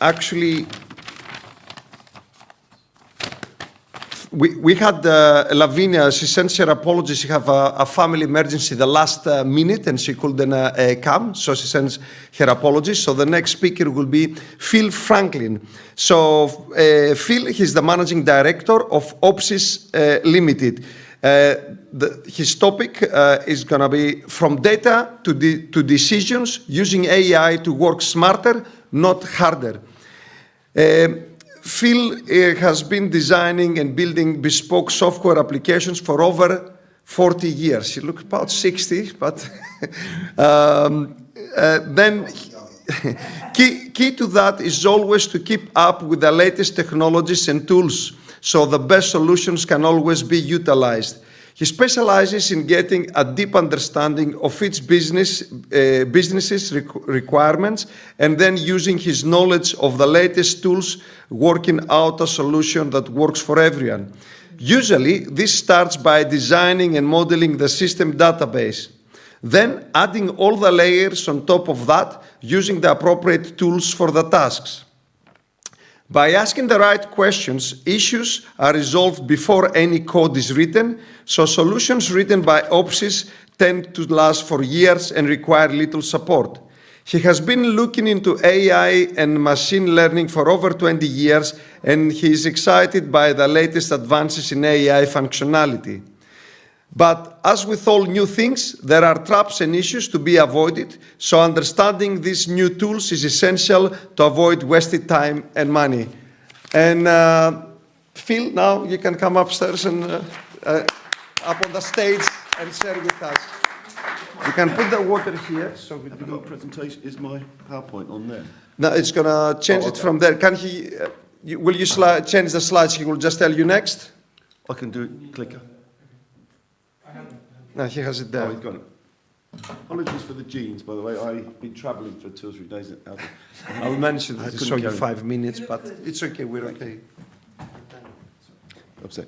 actually... We had Lavinia, she sent her apologies. She have a family emergency the last minute and she couldn't come, so she sends her apologies. So the next speaker will be Phil Franklin. So Phil, he's the managing director of Obsys Limited. His topic is going to be from data to decisions, using AI to work smarter, not harder. Phil has been designing and building bespoke software applications for over 40 years. He looks about 60, but then key to that is always to keep up with the latest technologies and tools, so the best solutions can always be utilized. He specializes in getting a deep understanding of each business's requirements and then using his knowledge of the latest tools, working out a solution that works for everyone. Usually, this starts by designing and modeling the system database, then adding all the layers on top of that using the appropriate tools for the tasks. By asking the right questions, issues are resolved before any code is written, so solutions written by Obsys tend to last for years and require little support. He has been looking into AI and machine learning for over 20 years, and he is excited by the latest advances in AI functionality. But as with all new things, there are traps and issues to be avoided, so understanding these new tools is essential to avoid wasted time and money. And Phil, now you can come upstairs and up on the stage and share with us. You can put the water here. So we Have you got a presentation? Is my PowerPoint on there? No, it's going to change it from there. Can he, will you change the slides? He will just tell you next? I can do it, clicker. No, he has it there. Oh, he's got it. Apologies for the jeans, by the way. I've been travelling for 2 or 3 days. I'll mention I that to couldn't show you carry 5 minutes, but it's okay, we're okay. Upset.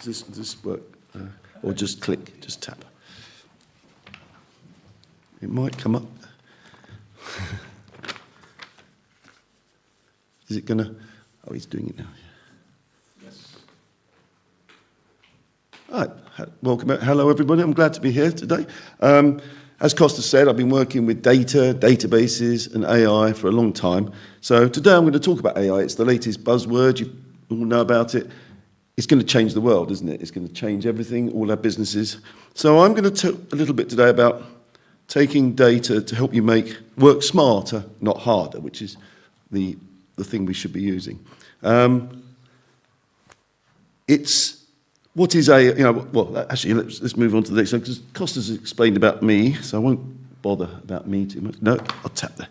Does this work? Or just click, just tap? It might come up. Is it gonna? Oh, he's doing it now. Yes. All right. Welcome. Hello, everybody. I'm glad to be here today. As Kostas said, I've been working with data, databases, and AI for a long time. So today I'm going to talk about AI. It's the latest buzzword. You all know about it. It's going to change the world, isn't it? It's going to change everything, all our businesses. So I'm going to talk a little bit today about taking data to help you work smarter, not harder, which is the thing we should be using. What is AI? Well, actually, let's move on to the next one, because Kostas has explained about me, so I won't bother about me too much. No, I'll tap there.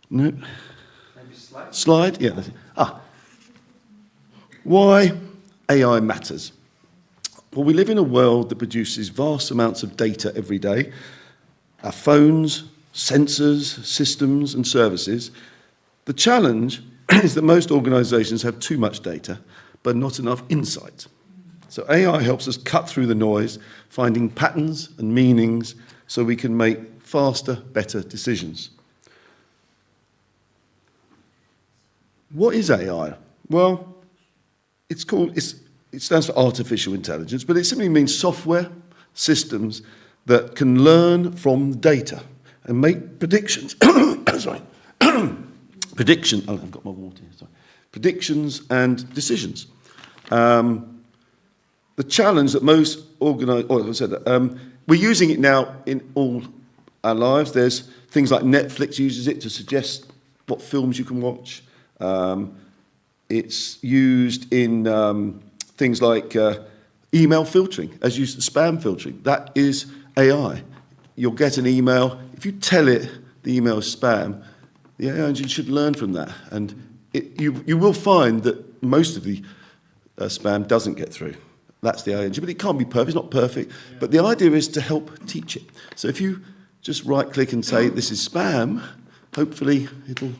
No. Maybe slide? Slide? Yeah, that's it. Why AI matters. Well, we live in a world that produces vast amounts of data every day. Our phones, sensors, systems, and services. The challenge is that most organizations have too much data, but not enough insight. So AI helps us cut through the noise, finding patterns and meanings so we can make faster, better decisions. What is AI? Well, it stands for artificial intelligence, but it simply means software systems that can learn from data and make predictions. Sorry. Prediction. Oh, I've got my water here. Sorry. Predictions and decisions. The challenge that most we're using it now in all our lives. There's things like Netflix uses it to suggest what films you can watch. It's used in things like email filtering, as used as spam filtering. That is AI. You'll get an email. If you tell it the email is spam, the AI engine should learn from that. And you will find that most of the spam doesn't get through. That's the AI engine. But it can't be perfect. It's not perfect. Yeah. But the idea is to help teach it. So if you just right-click and say, this is spam, hopefully it'll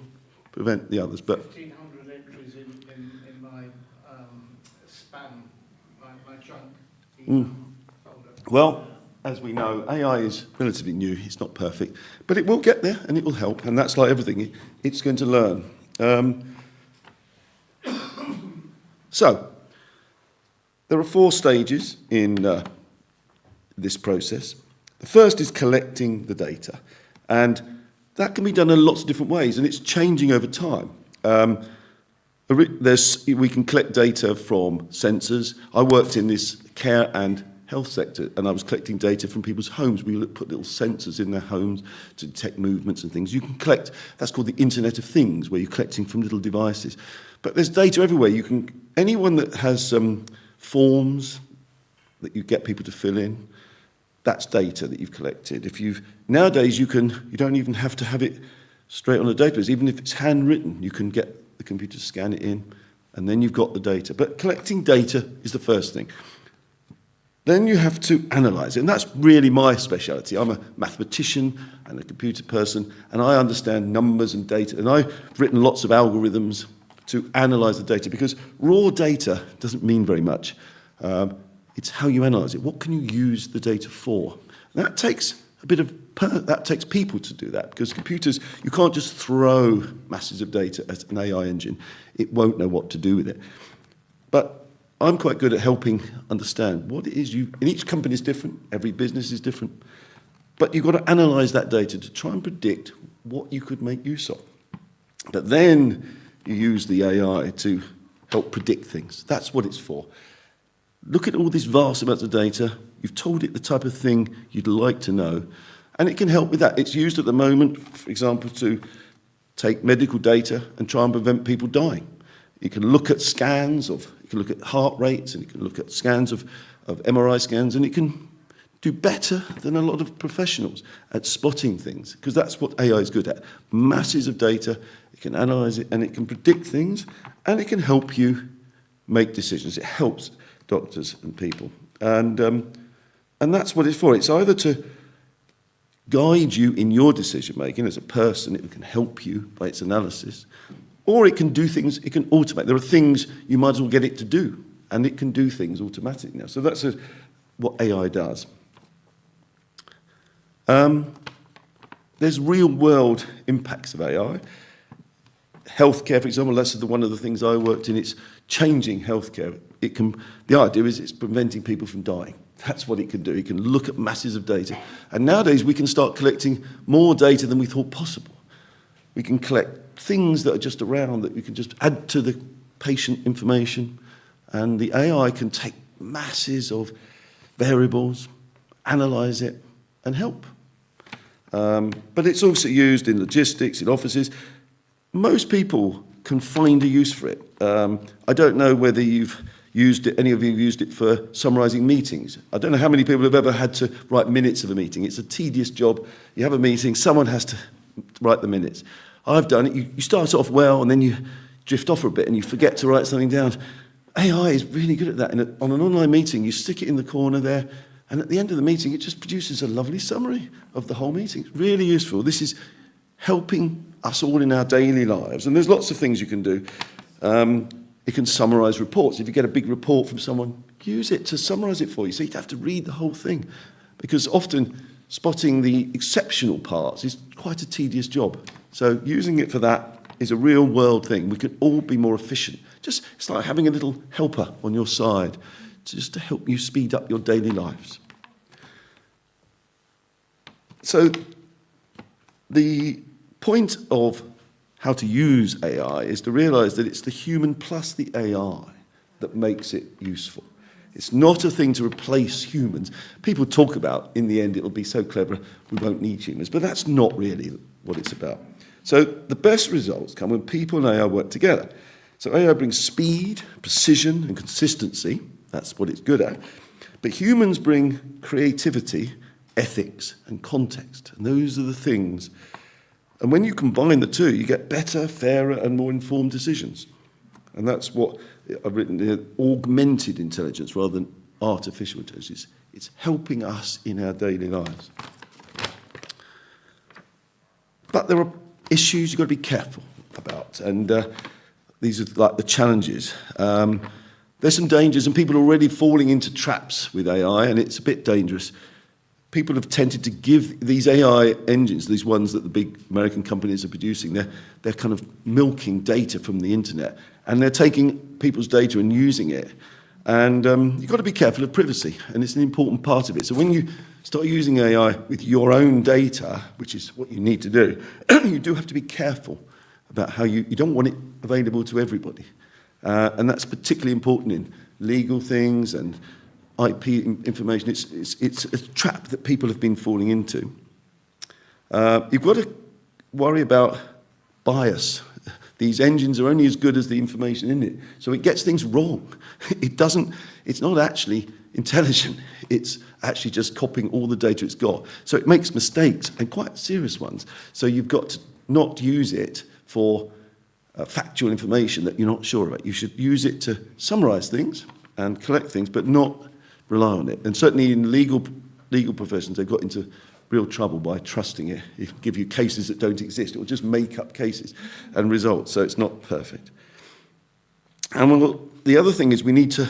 prevent the others. But 1,500 entries in my spam, my junk folder. Well, as we know, AI is relatively new. It's not perfect. But it will get there, and it will help. And that's like everything. It's going to learn. So there are 4 stages in this process. The first is collecting the data. And that can be done in lots of different ways, and it's changing over time. We can collect data from sensors. I worked in this care and health sector, and I was collecting data from people's homes. We put little sensors in their homes to detect movements and things. You can collect, that's called the Internet of Things, where you're collecting from little devices. But there's data everywhere. Anyone that has forms that you get people to fill in, that's data that you've collected. Nowadays, you don't even have to have it straight on a database. Even if it's handwritten, you can get the computer to scan it in, and then you've got the data. But collecting data is the first thing. Then you have to analyze it, and that's really my speciality. I'm a mathematician and a computer person, and I understand numbers and data, and I've written lots of algorithms to analyze the data, because raw data doesn't mean very much. It's how you analyze it. What can you use the data for? And that takes that takes people to do that, because computers, you can't just throw masses of data at an AI engine. It won't know what to do with it. But I'm quite good at helping understand what it is and each company is different, every business is different, but you've got to analyze that data to try and predict what you could make use of. But then you use the AI to help predict things. That's what it's for. Look at all these vast amounts of data. You've told it the type of thing you'd like to know, and it can help with that. It's used at the moment, for example, to take medical data and try and prevent people dying. You can look at scans you can look at heart rates, and you can look at scans of MRI scans, and it can do better than a lot of professionals at spotting things, because that's what AI is good at. Masses of data, it can analyze it, and it can predict things, and it can help you make decisions. It helps doctors and people. And that's what it's for. It's either to guide you in your decision-making as a person, it can help you by its analysis, or it can do things, it can automate. There are things you might as well get it to do, and it can do things automatically now. So that's what AI does. There's real-world impacts of AI. Healthcare, for example, that's one of the things I worked in. It's changing healthcare. The idea is it's preventing people from dying. That's what it can do. It can look at masses of data. And nowadays, we can start collecting more data than we thought possible. We can collect things that are just around that we can just add to the patient information. And the AI can take masses of variables, analyze it, and help. But it's also used in logistics, in offices. Most people can find a use for it. I don't know whether you've used it, any of you have used it for summarising meetings. I don't know how many people have ever had to write minutes of a meeting. It's a tedious job. You have a meeting, someone has to write the minutes. I've done it. You start off well, and then you drift off for a bit, and you forget to write something down. AI is really good at that. On an online meeting, you stick it in the corner there, and at the end of the meeting, it just produces a lovely summary of the whole meeting. It's really useful. This is helping us all in our daily lives. And there's lots of things you can do. It can summarise reports. If you get a big report from someone, use it to summarise it for you. So you don't have to read the whole thing. Because often spotting the exceptional parts is quite a tedious job. So using it for that is a real world thing. We can all be more efficient. It's like having a little helper on your side just to help you speed up your daily lives. So the point of how to use AI is to realise that it's the human plus the AI that makes it useful. It's not a thing to replace humans. People talk about, in the end, it'll be so clever, we won't need humans, but that's not really what it's about. So the best results come when people and AI work together. So AI brings speed, precision, and consistency. That's what it's good at. But humans bring creativity, ethics, and context. And those are the things. And when you combine the two, you get better, fairer, and more informed decisions. And that's what I've written here, augmented intelligence rather than artificial intelligence. It's helping us in our daily lives. But there are issues you've got to be careful about. And these are like the challenges. There's some dangers, and people are already falling into traps with AI, and it's a bit dangerous. People have tended to give these AI engines, these ones that the big American companies are producing, they're kind of milking data from the internet, and they're taking people's data and using it. And you've got to be careful of privacy, and it's an important part of it. So when you start using AI with your own data, which is what you need to do, you do have to be careful about how you don't want it available to everybody. And that's particularly important in legal things and IP information. It's a trap that people have been falling into. You've got to worry about bias. These engines are only as good as the information in it. So it gets things wrong. It's not actually intelligent. It's actually just copying all the data it's got. So it makes mistakes, and quite serious ones. So you've got to not use it for factual information that you're not sure about. You should use it to summarize things and collect things, but not rely on it. And certainly in legal professions, they've got into real trouble by trusting it. It will give you cases that don't exist. It will just make up cases and results, so it's not perfect. And the other thing is we need to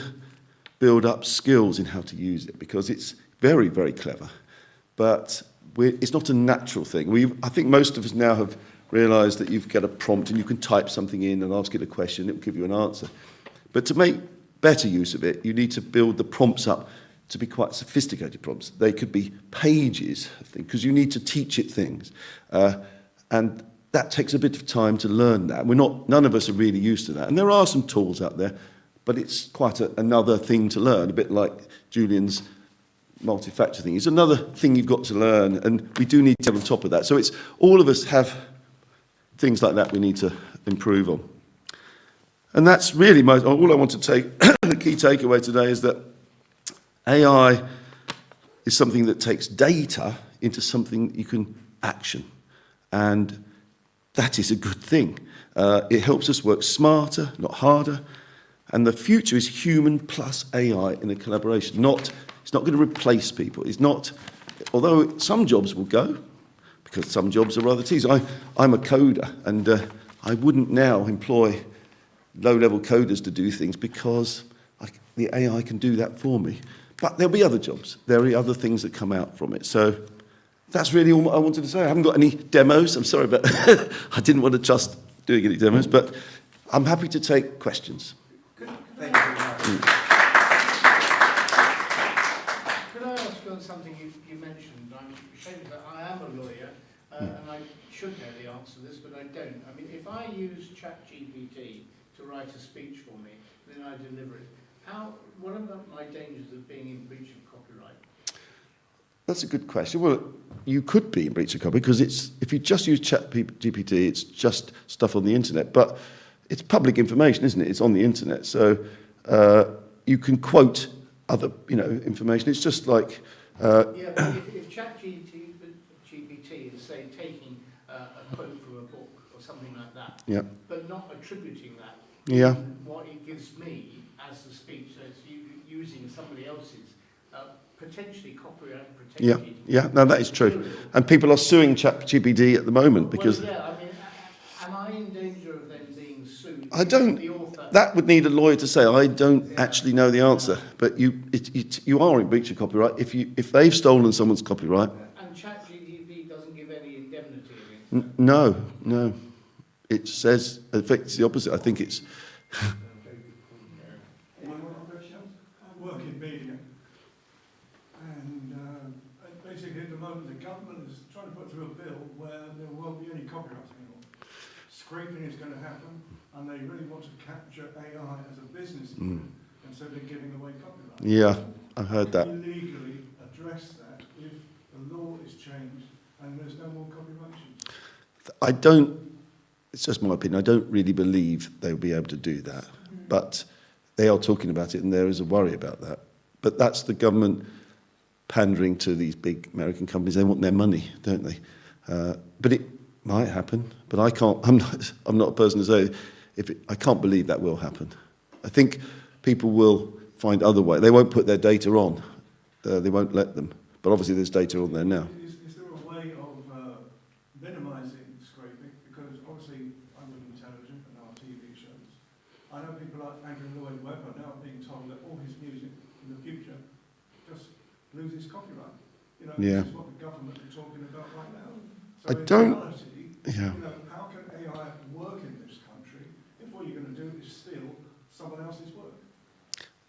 build up skills in how to use it, because it's very, very clever, but it's not a natural thing. I think most of us now have realised that you've got a prompt and you can type something in and ask it a question, it will give you an answer. But to make better use of it, you need to build the prompts up to be quite sophisticated prompts. They could be pages of things, because you need to teach it things. And that takes a bit of time to learn that. None of us are really used to that. And there are some tools out there, but it's quite another thing to learn, a bit like Julian's multi-factor thing. It's another thing you've got to learn, and we do need to get on top of that. So all of us have things like that we need to improve on. And that's really all I want to take. The key takeaway today is that AI is something that takes data into something you can action. And that is a good thing. It helps us work smarter, not harder. And the future is human plus AI in a collaboration. It's not going to replace people. Although some jobs will go, because some jobs are rather tedious. I'm a coder, and I wouldn't now employ low-level coders to do things, because the AI can do that for me. But there'll be other jobs. There are other things that come out from it. So that's really all I wanted to say. I haven't got any demos. I'm sorry, but I didn't want to trust doing any demos. But I'm happy to take questions. Thank you very much. Could I ask you on something you mentioned? I'm ashamed that I am a lawyer, and I should know the answer to this, but I don't. I mean, if I use ChatGPT to write a speech for me, then I deliver it. What about my dangers of being in breach of copyright? That's a good question. Well, you could be in breach of copyright, because if you just use ChatGPT, it's just stuff on the internet. But it's public information, isn't it? It's on the internet, so you can quote other, information. It's just like. Yeah, but if ChatGPT is, say, taking a quote from a book or something like that, yeah, but not attributing that, yeah, what it gives me as the speech, so it's using somebody else's potentially copyright protected. Yeah, no, that is true. And people are suing ChatGPT at the moment because. Well, yeah, I mean, am I in danger of them being sued? I don't. That would need a lawyer to say. I don't actually know the answer, but you are in breach of copyright if they've stolen someone's copyright. And ChatGPT doesn't give any indemnity against that? No. It says, in fact, it's the opposite. I think it's. I work in media, and basically at the moment the government is trying to put through a bill where there won't be any copyright anymore. Scraping is going to happen, and they really want to capture AI as a business, and so they're giving away copyright. Yeah, I heard that. Legally address that if the law is changed and there's no more copyright. It's just my opinion, I don't really believe they'll be able to do that. But they are talking about it, and there is a worry about that. But that's the government pandering to these big American companies. They want their money, don't they? But it might happen. But I can't. I'm not a person to say. I can't believe that will happen. I think people will find other ways. They won't put their data on. They won't let them. But obviously, there's data on there now. Is there a way of minimising scraping? Because obviously, I'm intelligent and our TV shows. I know people like Andrew Lloyd Webber now being told that all his music in the future just loses copyright. This is what the government are talking about right now. So how can AI work in this country if all you're going to do is steal someone else's work?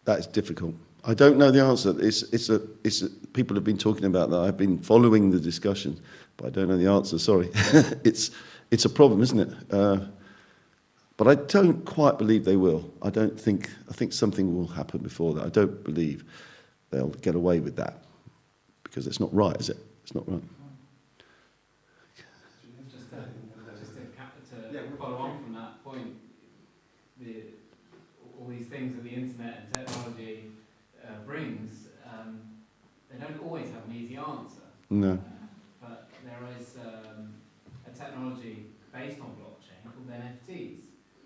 That is difficult. I don't know the answer. People have been talking about that. I've been following the discussion, but I don't know the answer. Sorry. It's a problem, isn't it? But I don't quite believe they will. I think something will happen before that. I don't believe. they'll get away with that, because it's not right, is it? It's not right. Just to follow on from that point, all these things that the internet and technology brings, they don't always have an easy answer. No. But there is a technology based on blockchain called NFTs,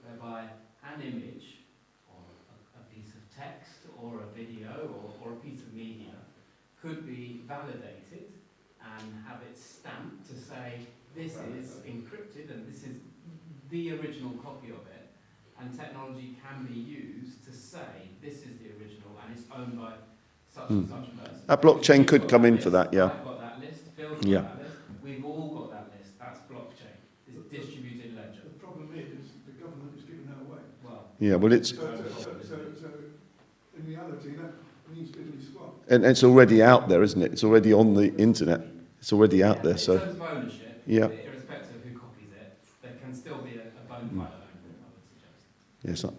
whereby an image or a piece of text or a video or a piece of media could be validated and have it stamped to say this is encrypted and this is the original copy of it, and technology can be used to say this is the original and it's owned by such and such a person. That blockchain could come in for that, yeah. I've got that list, Phil's got Yeah. that list, we've all got that list, that's blockchain, this distributed ledger. The problem is the government is giving that away. Well, Yeah, well, it's... So in reality, that means diddly squat. And it's already out there, isn't it? It's already on the internet. It's already out there, in so... terms of ownership, Yeah. irrespective of who copies it, there can still be a bona fide owner, I would suggest. Yes, So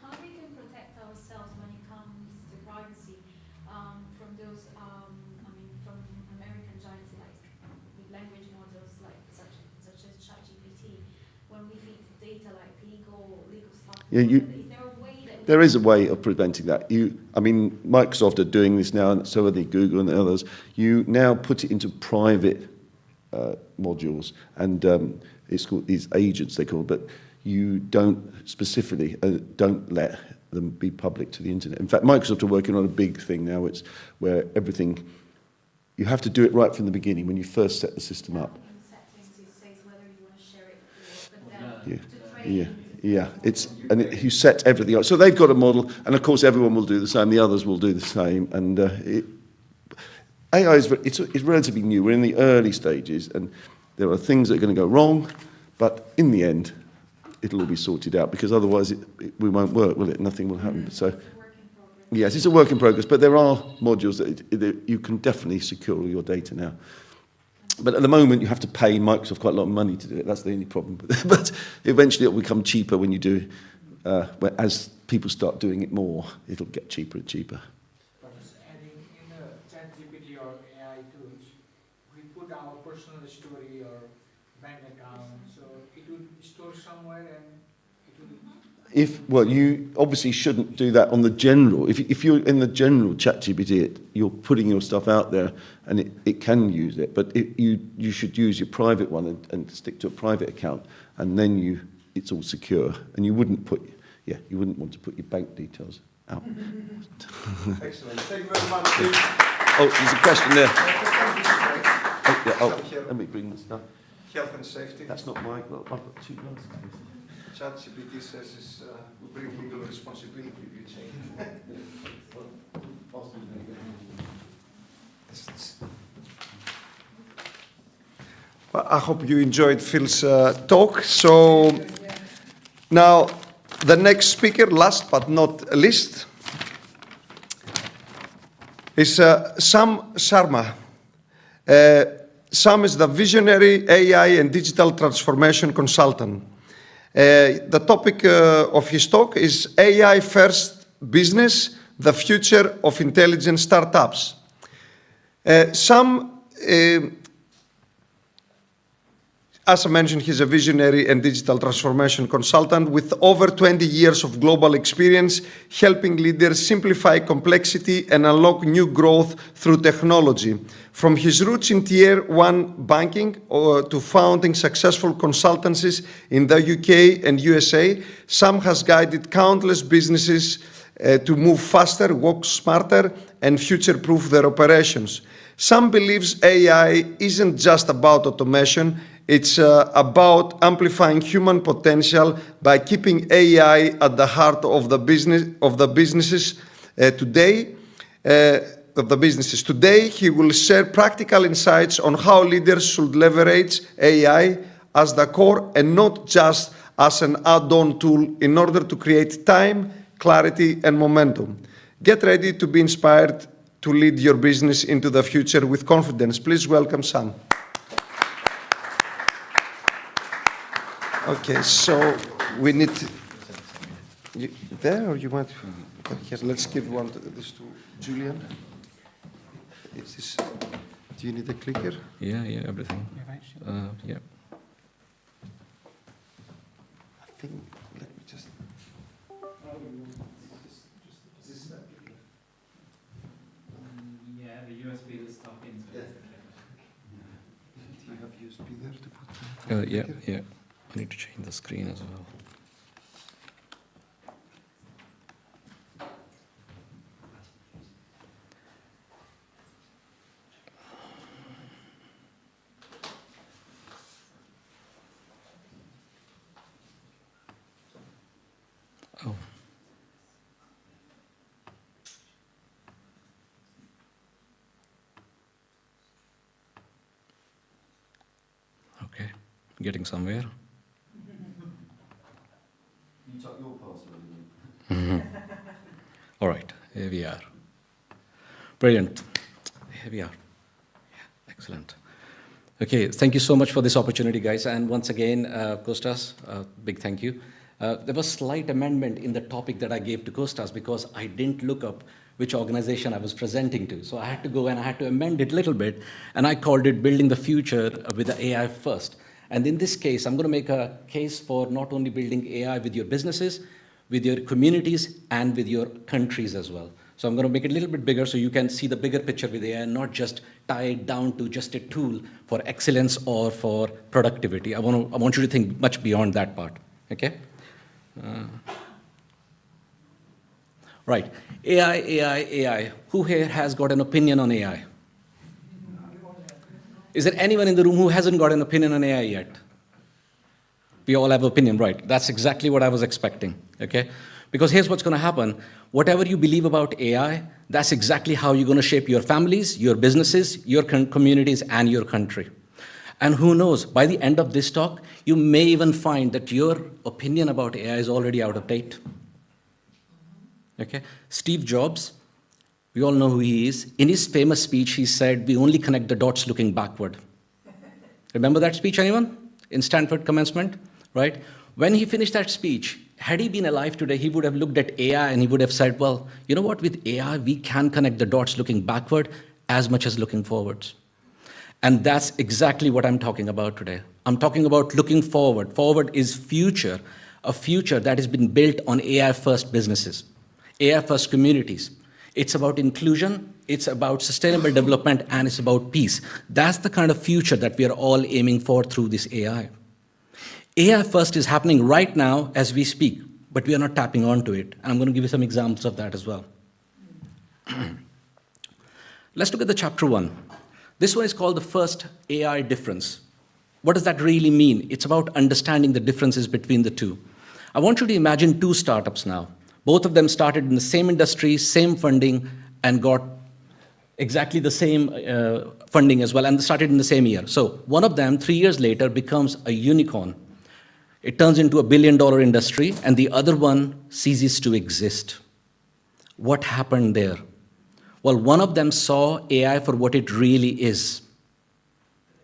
how we can protect ourselves when it comes to privacy from those, from American giants like with language models like such as ChatGPT, when we feed data like legal stuff? Yeah, is there a way that there is a way of preventing that. Microsoft are doing this now, and so are the Google and the others. You now put it into private modules, and it's called these agents, they call it, but you don't specifically don't let them be public to the internet. In fact, Microsoft are working on a big thing now. It's where everything, you have to do it right from the beginning when you first set the system up. Yeah. You set everything up. So they've got a model, and of course everyone will do the same. The others will do the same, and AI it's relatively new. We're in the early stages, and there are things that are going to go wrong, but in the end, it'll all be sorted out, because otherwise we won't work, will it? Nothing will happen. So, yes, it's a work in progress, but there are modules that you can definitely secure all your data now. But at the moment, you have to pay Microsoft quite a lot of money to do it. That's the only problem. But eventually, it'll become cheaper when you do. As people start doing it more, it'll get cheaper and cheaper. Adding in the ChatGPT or AI tools, we put our personal story or bank account, so it would store somewhere and it would... You obviously shouldn't do that on the general. If you're in the general ChatGPT, you're putting your stuff out there, and it can use it. But you should use your private one and stick to a private account, and then it's all secure. And you wouldn't want to put your bank details out. Excellent. Thank you very much. Oh, there's a question there. Let me bring this down. Health and safety. That's not mine. Well, I've got two glasses. ChatGPT says we bring legal responsibility if you change. Well, I hope you enjoyed Phil's talk. So now the next speaker, last but not least, is Sharma. Sam is the visionary AI and digital transformation consultant. The topic of his talk is AI First Business, the Future of Intelligent Startups. Sam, as I mentioned, he's a visionary and digital transformation consultant with over 20 years of global experience helping leaders simplify complexity and unlock new growth through technology. From his roots in Tier 1 banking to founding successful consultancies in the UK and USA, Sam has guided countless businesses to move faster, work smarter, and future-proof their operations. Sam believes AI isn't just about automation, it's about amplifying human potential by keeping AI at the heart of the businesses today. Today, he will share practical insights on how leaders should leverage AI as the core and not just as an add-on tool in order to create time, clarity, and momentum. Get ready to be inspired to lead your business into the future with confidence. Please welcome Sam. Okay, so we need There, or you want here? Let's give this to Julian. Is this? Do you need a clicker? Yeah, everything. Yeah. I think. Let me just. Yeah, the USB is stuck into it. Do you have USB there to put? Yeah. I need to change the screen as well. Oh. Okay, getting somewhere. You took your password. All right, here we are. Brilliant. Here we are. Yeah, excellent. Okay, thank you so much for this opportunity, guys. And once again, Kostas, big thank you. There was slight amendment in the topic that I gave to Kostas because I didn't look up which organization I was presenting to. So I had to go and I had to amend it a little bit, and I called it Building the Future with the AI First. And in this case, I'm going to make a case for not only building AI with your businesses, with your communities, and with your countries as well. So I'm going to make it a little bit bigger so you can see the bigger picture with AI and not just tie it down to just a tool for excellence or for productivity. I want you to think much beyond that part, okay? Right, AI. Who here has got an opinion on AI? Is there anyone in the room who hasn't got an opinion on AI yet? We all have opinion, right? That's exactly what I was expecting, okay? Because here's what's going to happen. Whatever you believe about AI, that's exactly how you're going to shape your families, your businesses, your communities, and your country. And who knows, by the end of this talk, you may even find that your opinion about AI is already out of date. Okay? Steve Jobs, we all know who he is. In his famous speech, he said, "We only connect the dots looking backward." Remember that speech, anyone? In Stanford commencement, right? When he finished that speech, had he been alive today, he would have looked at AI and he would have said, well, you know what, with AI, we can connect the dots looking backward as much as looking forwards. And that's exactly what I'm talking about today. I'm talking about looking forward. Forward is future, a future that has been built on AI-first businesses, AI-first communities. It's about inclusion, it's about sustainable development, and it's about peace. That's the kind of future that we are all aiming for through this AI. AI first is happening right now as we speak, but we are not tapping onto it. And I'm going to give you some examples of that as well. Let's look at the chapter 1. This one is called the first AI difference. What does that really mean? It's about understanding the differences between the two. I want you to imagine two startups now. Both of them started in the same industry, same funding, and got exactly the same funding as well, and started in the same year. So one of them, 3 years later, becomes a unicorn. It turns into a $1 billion industry, and the other one ceases to exist. What happened there? Well, one of them saw AI for what it really is.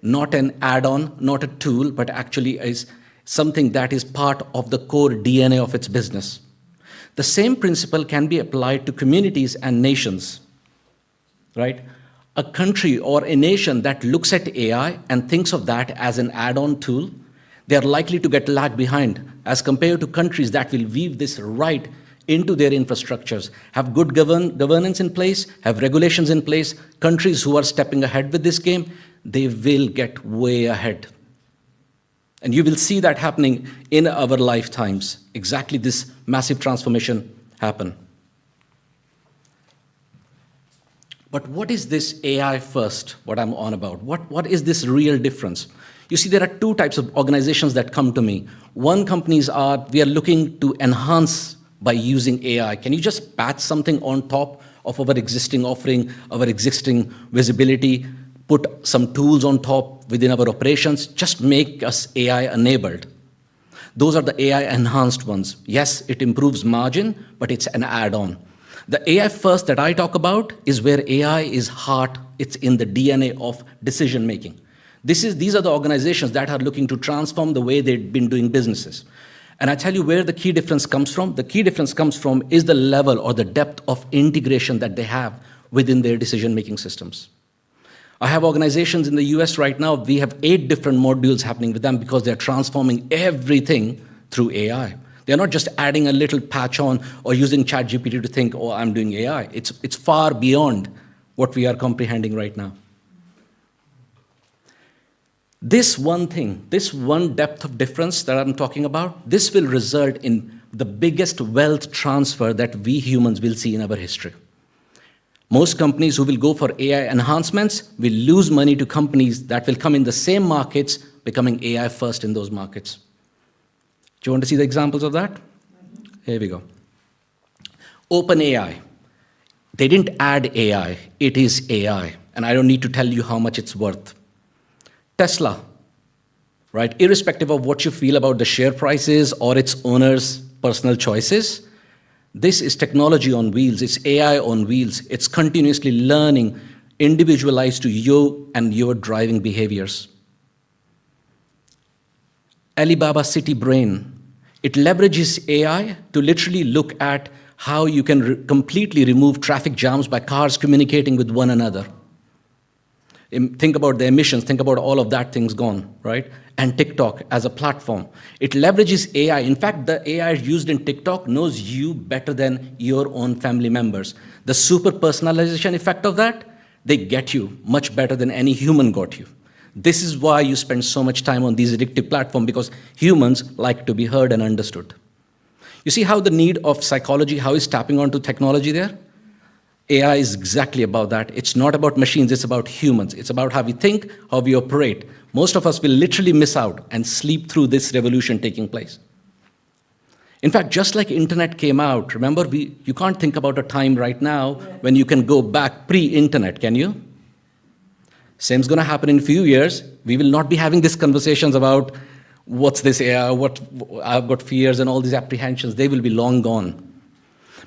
Not an add-on, not a tool, but actually is something that is part of the core DNA of its business. The same principle can be applied to communities and nations, right? A country or a nation that looks at AI and thinks of that as an add-on tool, they are likely to get lagged behind as compared to countries that will weave this right into their infrastructures, have good governance in place, have regulations in place. Countries who are stepping ahead with this game, they will get way ahead. And you will see that happening in our lifetimes, exactly this massive transformation happen. But what is this AI first, what I'm on about? What is this real difference? You see, there are two types of organizations that come to me. One, companies are, we are looking to enhance by using AI. Can you just patch something on top of our existing offering, our existing visibility, put some tools on top within our operations, just make us AI enabled? Those are the AI enhanced ones. Yes, it improves margin, but it's an add-on. The AI first that I talk about is where AI is heart, it's in the DNA of decision making. These are the organizations that are looking to transform the way they've been doing businesses. And I tell you where the key difference comes from. The key difference comes from is the level or the depth of integration that they have within their decision-making systems. I have organizations in the US right now, we have 8 different modules happening with them because they're transforming everything through AI. They're not just adding a little patch on or using ChatGPT to think, oh, I'm doing AI. It's far beyond what we are comprehending right now. This one thing, this one depth of difference that I'm talking about, this will result in the biggest wealth transfer that we humans will see in our history. Most companies who will go for AI enhancements will lose money to companies that will come in the same markets, becoming AI first in those markets. Do you want to see the examples of that? Here we go. OpenAI. They didn't add AI, it is AI. And I don't need to tell you how much it's worth. Tesla, right? Irrespective of what you feel about the share prices or its owners' personal choices, this is technology on wheels. It's AI on wheels. It's continuously learning, individualized to you and your driving behaviors. Alibaba City Brain. It leverages AI to literally look at how you can completely remove traffic jams by cars communicating with one another. Think about the emissions, think about all of that things gone, right? And TikTok as a platform. It leverages AI. In fact, the AI used in TikTok knows you better than your own family members. The super personalization effect of that, they get you much better than any human got you. This is why you spend so much time on these addictive platforms, because humans like to be heard and understood. You see how the need of psychology, how it's tapping onto technology there? AI is exactly about that. It's not about machines, it's about humans. It's about how we think, how we operate. Most of us will literally miss out and sleep through this revolution taking place. In fact, just like internet came out, remember, you can't think about a time right now when you can go back pre-internet, can you? Same's going to happen in a few years. We will not be having these conversations about what's this AI, what I've got fears and all these apprehensions. They will be long gone.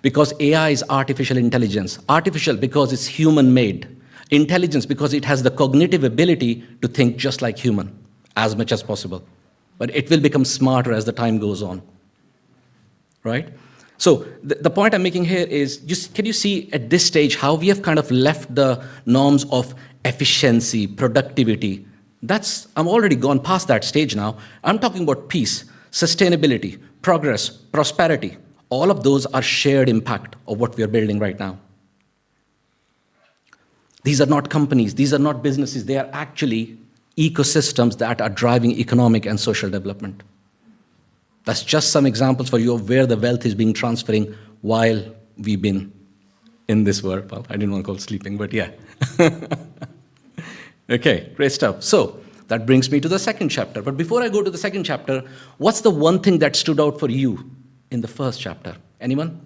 Because AI is artificial intelligence. Artificial because it's human-made. Intelligence because it has the cognitive ability to think just like human, as much as possible. But it will become smarter as the time goes on. Right? So the point I'm making here is, can you see at this stage how we have kind of left the norms of efficiency, productivity? I'm already gone past that stage now. I'm talking about peace, sustainability, progress, prosperity. All of those are shared impact of what we are building right now. These are not companies, these are not businesses, they are actually ecosystems that are driving economic and social development. That's just some examples for you of where the wealth is being transferring while we've been in this world. Well, I didn't want to call it sleeping, but yeah. Okay, great stuff. So that brings me to the second chapter. But before I go to the second chapter, what's the one thing that stood out for you in the first chapter? Anyone?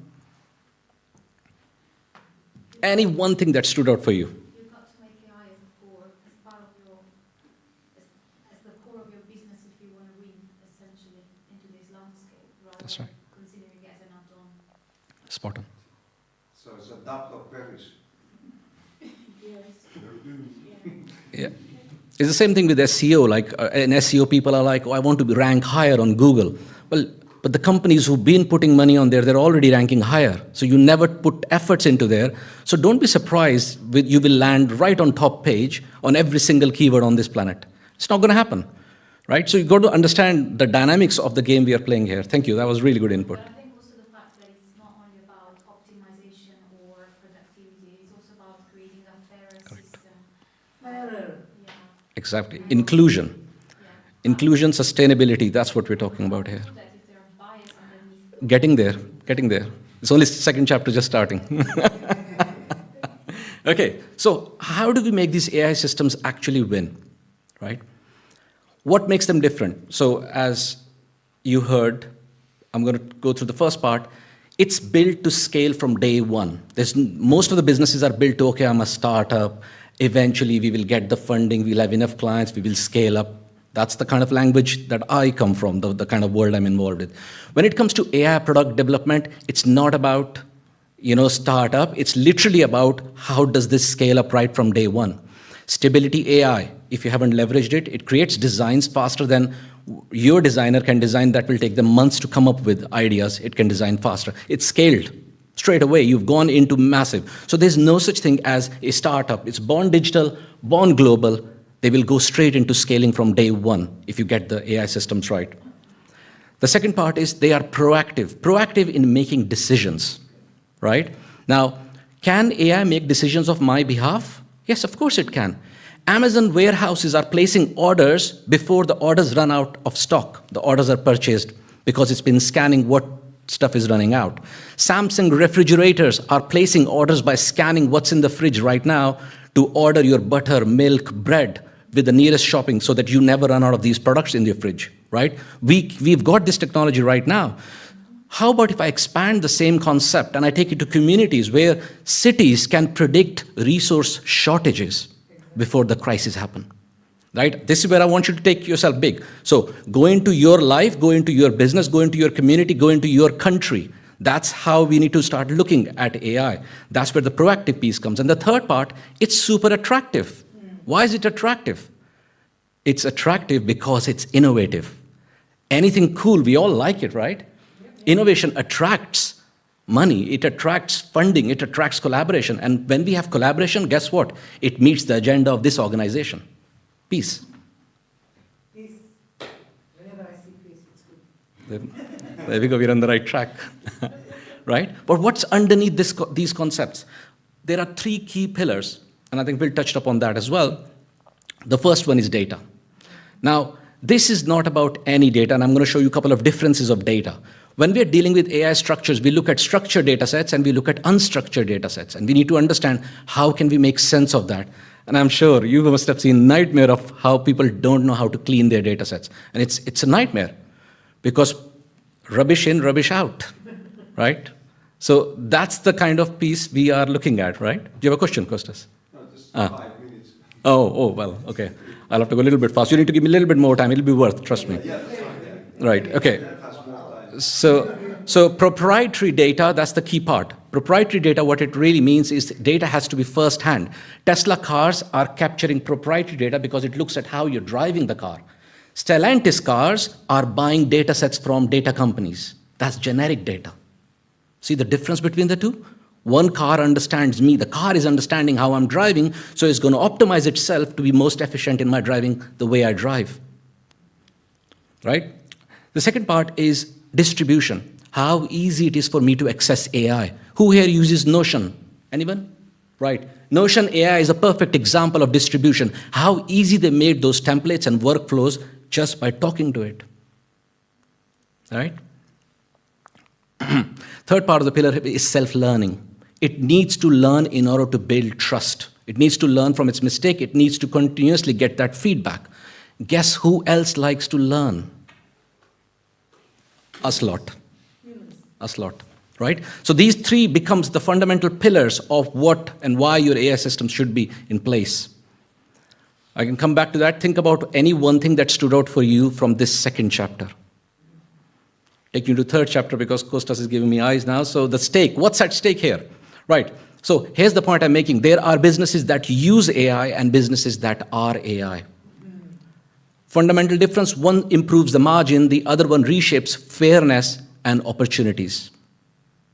Any one thing that stood out for you? You've got to make AI as a core, as part of your, as the core of your business if you want to win, essentially, into this landscape, rather That's than right. considering it as an add-on. Spot on. So it's adapt or perish. Yeah. It's the same thing with SEO. Like in SEO, people are like, oh, I want to rank higher on Google. Well, but the companies who've been putting money on there, they're already ranking higher. So you never put efforts into there. So don't be surprised you will land right on top page on every single keyword on this planet. It's not going to happen, right? So you've got to understand the dynamics of the game we are playing here. Thank you. That was really good input. But I think also the fact that it's not only about optimization or productivity, it's also about creating a fairer system. Fairer. Yeah. Exactly. Inclusion. Yeah. Inclusion, sustainability, that's what we're talking about here. Getting there. It's only second chapter just starting. Okay, so how do we make these AI systems actually win, right? What makes them different? So as you heard, I'm going to go through the first part. It's built to scale from day one. Most of the businesses are built to, okay, I'm a startup. Eventually, we will get the funding. We'll have enough clients. We will scale up. That's the kind of language that I come from, the kind of world I'm involved with. When it comes to AI product development, it's not about, startup. It's literally about how does this scale up right from day one. Stability AI, if you haven't leveraged it, it creates designs faster than your designer can design that will take them months to come up with ideas. It can design faster. It's scaled straight away. You've gone into massive. So there's no such thing as a startup. It's born digital, born global. They will go straight into scaling from day one if you get the AI systems right. The second part is they are proactive in making decisions, right? Now, can AI make decisions of my behalf? Yes, of course it can. Amazon warehouses are placing orders before the orders run out of stock. The orders are purchased because it's been scanning what stuff is running out. Samsung refrigerators are placing orders by scanning what's in the fridge right now to order your butter, milk, bread with the nearest shopping so that you never run out of these products in your fridge, right? We've got this technology right now. How about if I expand the same concept and I take it to communities where cities can predict resource shortages before the crisis happen, right? This is where I want you to take yourself big. So go into your life, go into your business, go into your community, go into your country. That's how we need to start looking at AI. That's where the proactive piece comes. And the third part, it's super attractive. Why is it attractive? It's attractive because it's innovative. Anything cool, we all like it, right? Innovation attracts money, it attracts funding, it attracts collaboration. And when we have collaboration, guess what? It meets the agenda of this organization. Peace. Peace. Whenever I see peace, it's good. There we go, we're on the right track. Right? But what's underneath these concepts? There are three key pillars, and I think Will touched upon that as well. The first one is data. Now, this is not about any data, and I'm going to show you a couple of differences of data. When we are dealing with AI structures, we look at structured data sets and we look at unstructured data sets, and we need to understand how can we make sense of that. And I'm sure you must have seen nightmare of how people don't know how to clean their data sets. And it's a nightmare because rubbish in, rubbish out, right? So that's the kind of piece we are looking at, right? Do you have a question, Kostas? No, just 5 minutes. Oh, well, okay. I'll have to go a little bit fast. You need to give me a little bit more time. It'll be worth, trust me. Right, okay. So proprietary data, that's the key part. Proprietary data, what it really means is data has to be first-hand. Tesla cars are capturing proprietary data because it looks at how you're driving the car. Stellantis cars are buying data sets from data companies. That's generic data. See the difference between the two? One car understands me. The car is understanding how I'm driving, so it's going to optimize itself to be most efficient in my driving the way I drive. Right? The second part is distribution. How easy it is for me to access AI. Who here uses Notion? Anyone? Right. Notion AI is a perfect example of distribution. How easy they made those templates and workflows just by talking to it. All right? Third part of the pillar is self-learning. It needs to learn in order to build trust. It needs to learn from its mistake. It needs to continuously get that feedback. Guess who else likes to learn? Us lot. Us lot. Right? So these three becomes the fundamental pillars of what and why your AI system should be in place. I can come back to that. Think about any one thing that stood out for you from this second chapter. Take you to third chapter because Kostas is giving me eyes now. So the stake, what's at stake here? Right. So here's the point I'm making. There are businesses that use AI and businesses that are AI. Fundamental difference, one improves the margin, the other one reshapes fairness and opportunities.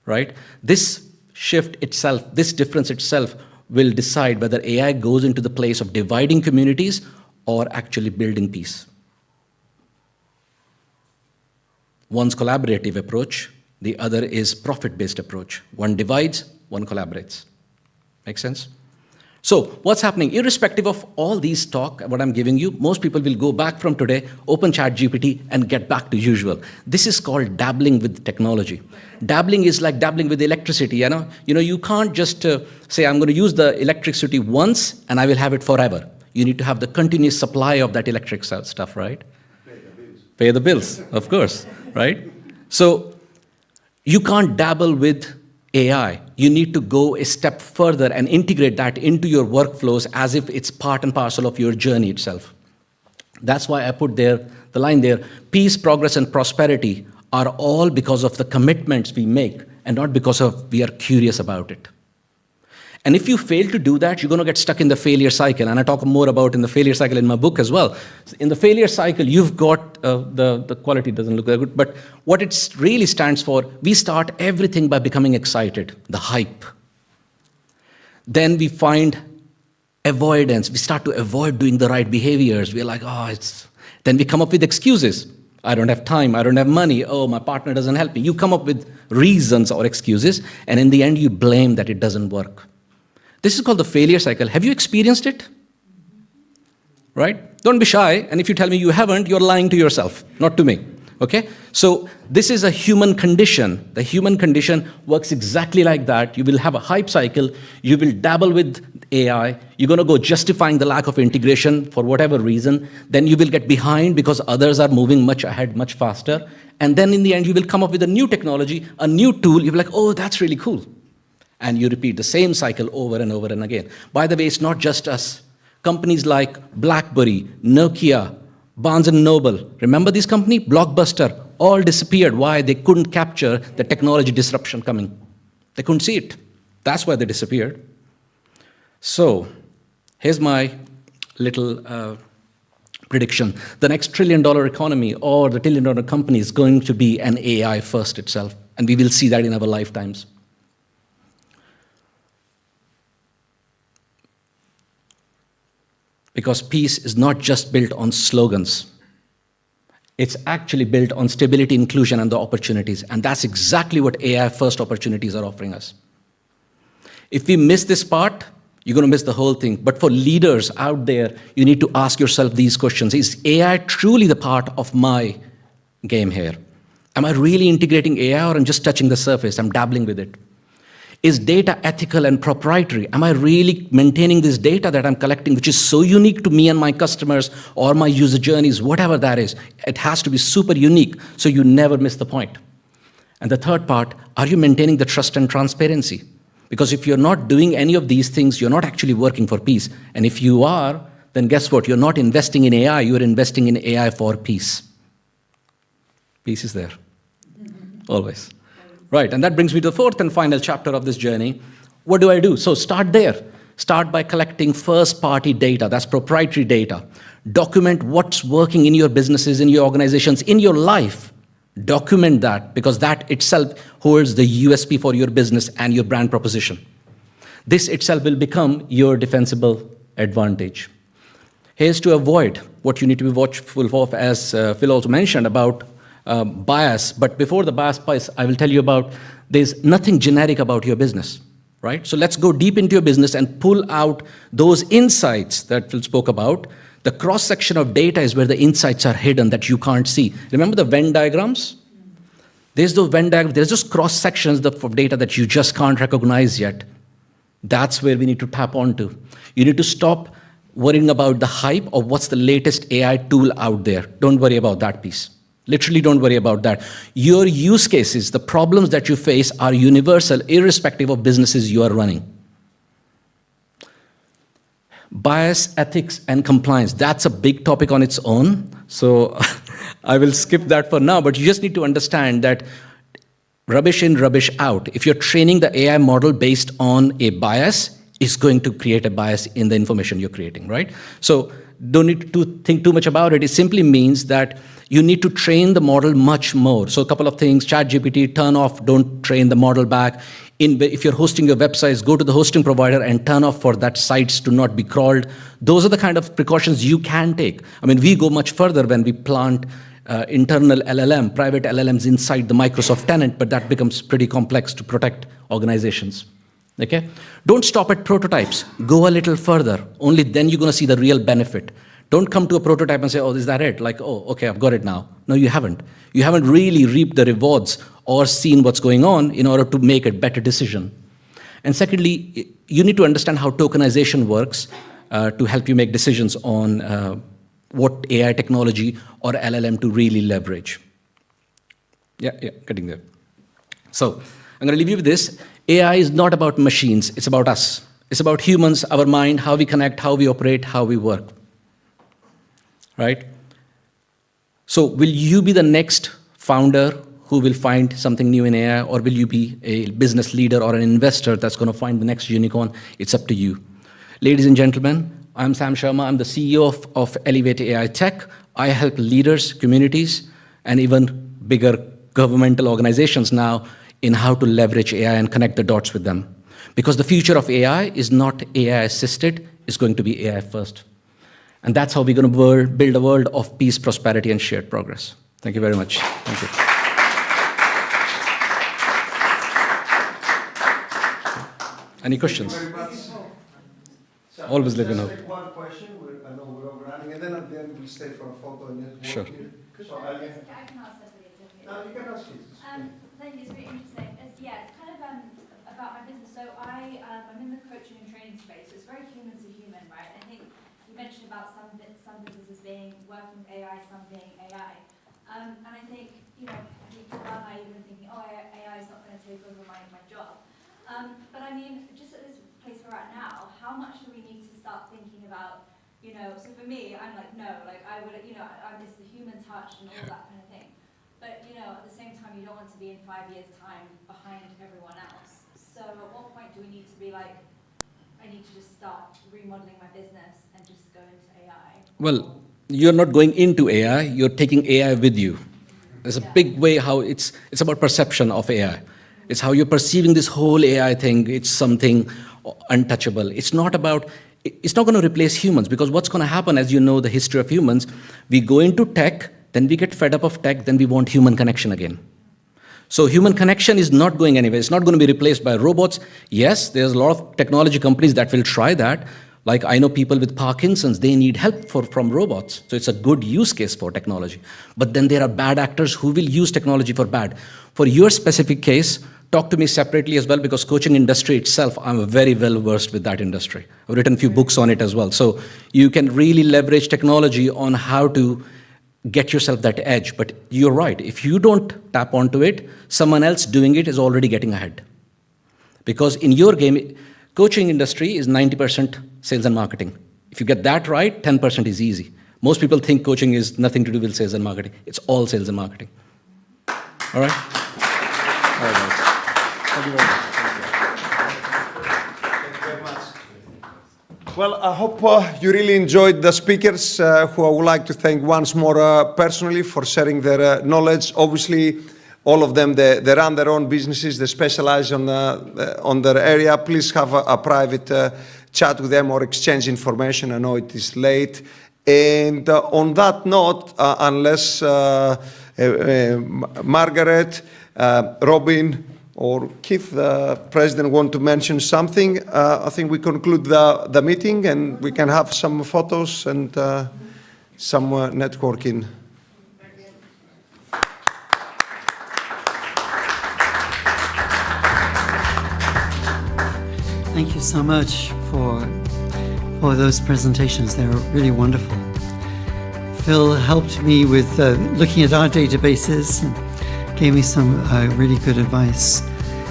Right? This shift itself, this difference itself will decide whether AI goes into the place of dividing communities or actually building peace. One's collaborative approach, the other is profit-based approach. One divides, one collaborates. Make sense? So what's happening? Irrespective of all these talk, what I'm giving you, most people will go back from today, open ChatGPT, and get back to usual. This is called dabbling with technology. Dabbling is like dabbling with electricity. You can't just say, I'm going to use the electricity once, and I will have it forever. You need to have the continuous supply of that electric stuff, right? Pay the bills, of course, right? So you can't dabble with AI. You need to go a step further and integrate that into your workflows as if it's part and parcel of your journey itself. That's why I put there the line there, peace, progress, and prosperity are all because of the commitments we make and not because of we are curious about it. And if you fail to do that, you're going to get stuck in the failure cycle. And I talk more about in the failure cycle in my book as well. In the failure cycle, you've got, the quality doesn't look that good, but what it really stands for, we start everything by becoming excited, the hype. Then we find avoidance. We start to avoid doing the right behaviors. We're like, then we come up with excuses. I don't have time, I don't have money, my partner doesn't help me. You come up with reasons or excuses, and in the end you blame that it doesn't work. This is called the failure cycle. Have you experienced it? Right? Don't be shy, and if you tell me you haven't, you're lying to yourself, not to me. Okay? So this is a human condition. The human condition works exactly like that. You will have a hype cycle, you will dabble with AI, you're going to go justifying the lack of integration for whatever reason, then you will get behind because others are moving much ahead, much faster, and then in the end you will come up with a new technology, a new tool, you'll be like, oh, that's really cool. And you repeat the same cycle over and over and again. By the way, it's not just us. Companies like BlackBerry, Nokia, Barnes & Noble, remember these companies? Blockbuster, all disappeared. Why? They couldn't capture the technology disruption coming. They couldn't see it. That's why they disappeared. So, here's my little prediction. The next $1 trillion economy or the $1 trillion company is going to be an AI first itself. And we will see that in our lifetimes. Because peace is not just built on slogans. It's actually built on stability, inclusion, and the opportunities. And that's exactly what AI-first opportunities are offering us. If we miss this part, you're going to miss the whole thing. But for leaders out there, you need to ask yourself these questions. Is AI truly the part of my game here? Am I really integrating AI, or I'm just touching the surface? I'm dabbling with it. Is data ethical and proprietary? Am I really maintaining this data that I'm collecting, which is so unique to me and my customers or my user journeys, whatever that is? It has to be super unique so you never miss the point. And the third part, are you maintaining the trust and transparency? Because if you're not doing any of these things, you're not actually working for peace. And if you are, then guess what? You're not investing in AI, you're investing in AI for peace. Peace is there, always. Right, and that brings me to the fourth and final chapter of this journey. What do I do? So start there. Start by collecting first-party data, that's proprietary data. Document what's working in your businesses, in your organizations, in your life. Document that, because that itself holds the USP for your business and your brand proposition. This itself will become your defensible advantage. Here's to avoid what you need to be watchful of, as Phil also mentioned about bias. But before the bias, I will tell you about, there's nothing generic about your business, right? So let's go deep into your business and pull out those insights that Phil spoke about. The cross-section of data is where the insights are hidden that you can't see. Remember the Venn diagrams? There's those Venn diagrams, there's just cross-sections of data that you just can't recognize yet. That's where we need to tap onto. You need to stop worrying about the hype of what's the latest AI tool out there. Don't worry about that piece. Literally don't worry about that. Your use cases, the problems that you face are universal, irrespective of businesses you are running. Bias, ethics, and compliance. That's a big topic on its own. So I will skip that for now, but you just need to understand that rubbish in, rubbish out. If you're training the AI model based on a bias, it's going to create a bias in the information you're creating, right? So don't need to think too much about it. It simply means that you need to train the model much more. So a couple of things, ChatGPT, turn off, don't train the model back. If you're hosting your websites, go to the hosting provider and turn off for that sites to not be crawled. Those are the kind of precautions you can take. I mean, we go much further when we plant internal LLM, private LLMs inside the Microsoft tenant, but that becomes pretty complex to protect organizations. Okay? Don't stop at prototypes. Go a little further. Only then you're going to see the real benefit. Don't come to a prototype and say, oh, is that it? Like, oh, okay, I've got it now. No, you haven't. You haven't really reaped the rewards or seen what's going on in order to make a better decision. And secondly, you need to understand how tokenization works to help you make decisions on what AI technology or LLM to really leverage. Yeah, getting there. So I'm going to leave you with this. AI is not about machines, it's about us. It's about humans, our mind, how we connect, how we operate, how we work. Right? So will you be the next founder who will find something new in AI, or will you be a business leader or an investor that's going to find the next unicorn? It's up to you. Ladies and gentlemen, I'm Sam Sharma. I'm the CEO of Elevate AI Tech. I help leaders, communities, and even bigger governmental organizations now in how to leverage AI and connect the dots with them. Because the future of AI is not AI assisted, it's going to be AI first. And that's how we're going to build a world of peace, prosperity, and shared progress. Thank you very much. Thank you. Any questions? Always live in hope. Take one question. I know we're overrunning, and then at the end we'll stay for a photo and network. Sure. So I can ask somebody. No, you can ask it. Thank you. It's really interesting. It's kind of about my business. So I'm in the coaching and training space. It's very human to human, right? I think you mentioned about some businesses being working with AI, some being AI, and I think I even thinking, oh, AI is not going to take over my job. But I mean, just at this place we're at now, how much do we need to start thinking about? So for me, I'm like, no, like I would, I miss the human touch and all that kind of thing. But, at the same time, you don't want to be in 5 years' time behind everyone else. So at what point do we need to be like, I need to just start remodeling my business and just go into AI? Well, you're not going into AI, you're taking AI with you. There's a big way how it's about perception of AI. It's how you're perceiving this whole AI thing. It's something untouchable. It's not going to replace humans, because what's going to happen, as you know the history of humans, we go into tech, then we get fed up of tech, then we want human connection again. So human connection is not going anywhere. It's not going to be replaced by robots. Yes, there's a lot of technology companies that will try that. Like I know people with Parkinson's, they need help from robots. So it's a good use case for technology. But then there are bad actors who will use technology for bad. For your specific case, talk to me separately as well, because coaching industry itself, I'm very well versed with that industry. I've written a few books on it as well. So you can really leverage technology on how to get yourself that edge. But you're right, if you don't tap onto it, someone else doing it is already getting ahead. Because in your game, coaching industry is 90% sales and marketing. If you get that right, 10% is easy. Most people think coaching is nothing to do with sales and marketing. It's all sales and marketing. All right? All right, guys. Thank you very much. Well, I hope you really enjoyed the speakers, who I would like to thank once more personally for sharing their knowledge. Obviously, all of them, they run their own businesses, they specialize on their area. Please have a private chat with them or exchange information. I know it is late. And on that note, unless Margaret, Robin, or Keith, the president, want to mention something, I think we conclude the meeting and we can have some photos and some networking. Thank you so much for those presentations. They were really wonderful. Phil helped me with looking at our databases and gave me some really good advice.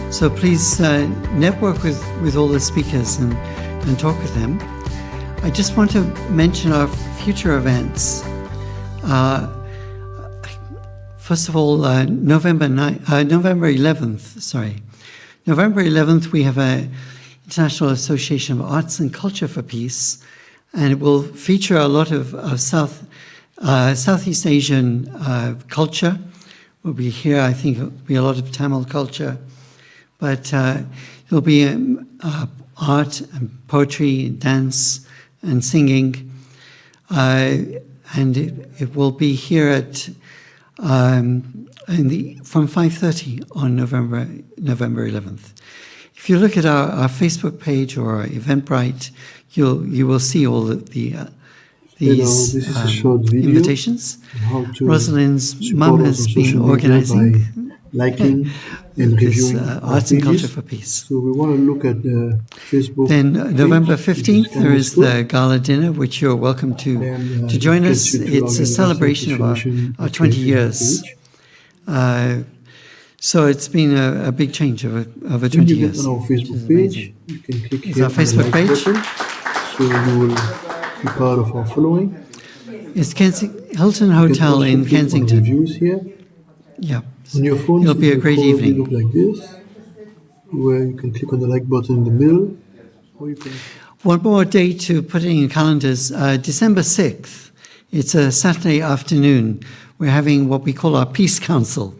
So please network with all the speakers and talk with them. I just want to mention our future events. First of all, November 11th, November 11th, we have a International Association of Arts and Culture for Peace, and it will feature a lot of Southeast Asian culture. Will be here, I think it'll be a lot of Tamil culture, but there'll be art and poetry, and dance and singing, and it will be here at from 5:30 on November 11th. If you look at our Facebook page or our Eventbrite, you will see all of these invitations. Rosalind's mum has been organizing liking and this reviewing Arts and Culture for Peace. So we want to look at the Facebook. Then November page, 15th, there is the gala dinner, which you're welcome to join us. It's a celebration of our 20 years. So it's been a big change over 20 years. On our Facebook page, you can click It's here our on the Facebook like page. button, so you will be part of our following. It's Hilton Hotel in You can also click on Kensington. reviews here. Yeah, On your phone, It'll be a it will great probably evening. look like this, where you can click on the like button in the middle, or you can. One more date to put in your calendars, December 6th. It's a Saturday afternoon. We're having what we call our Peace Council.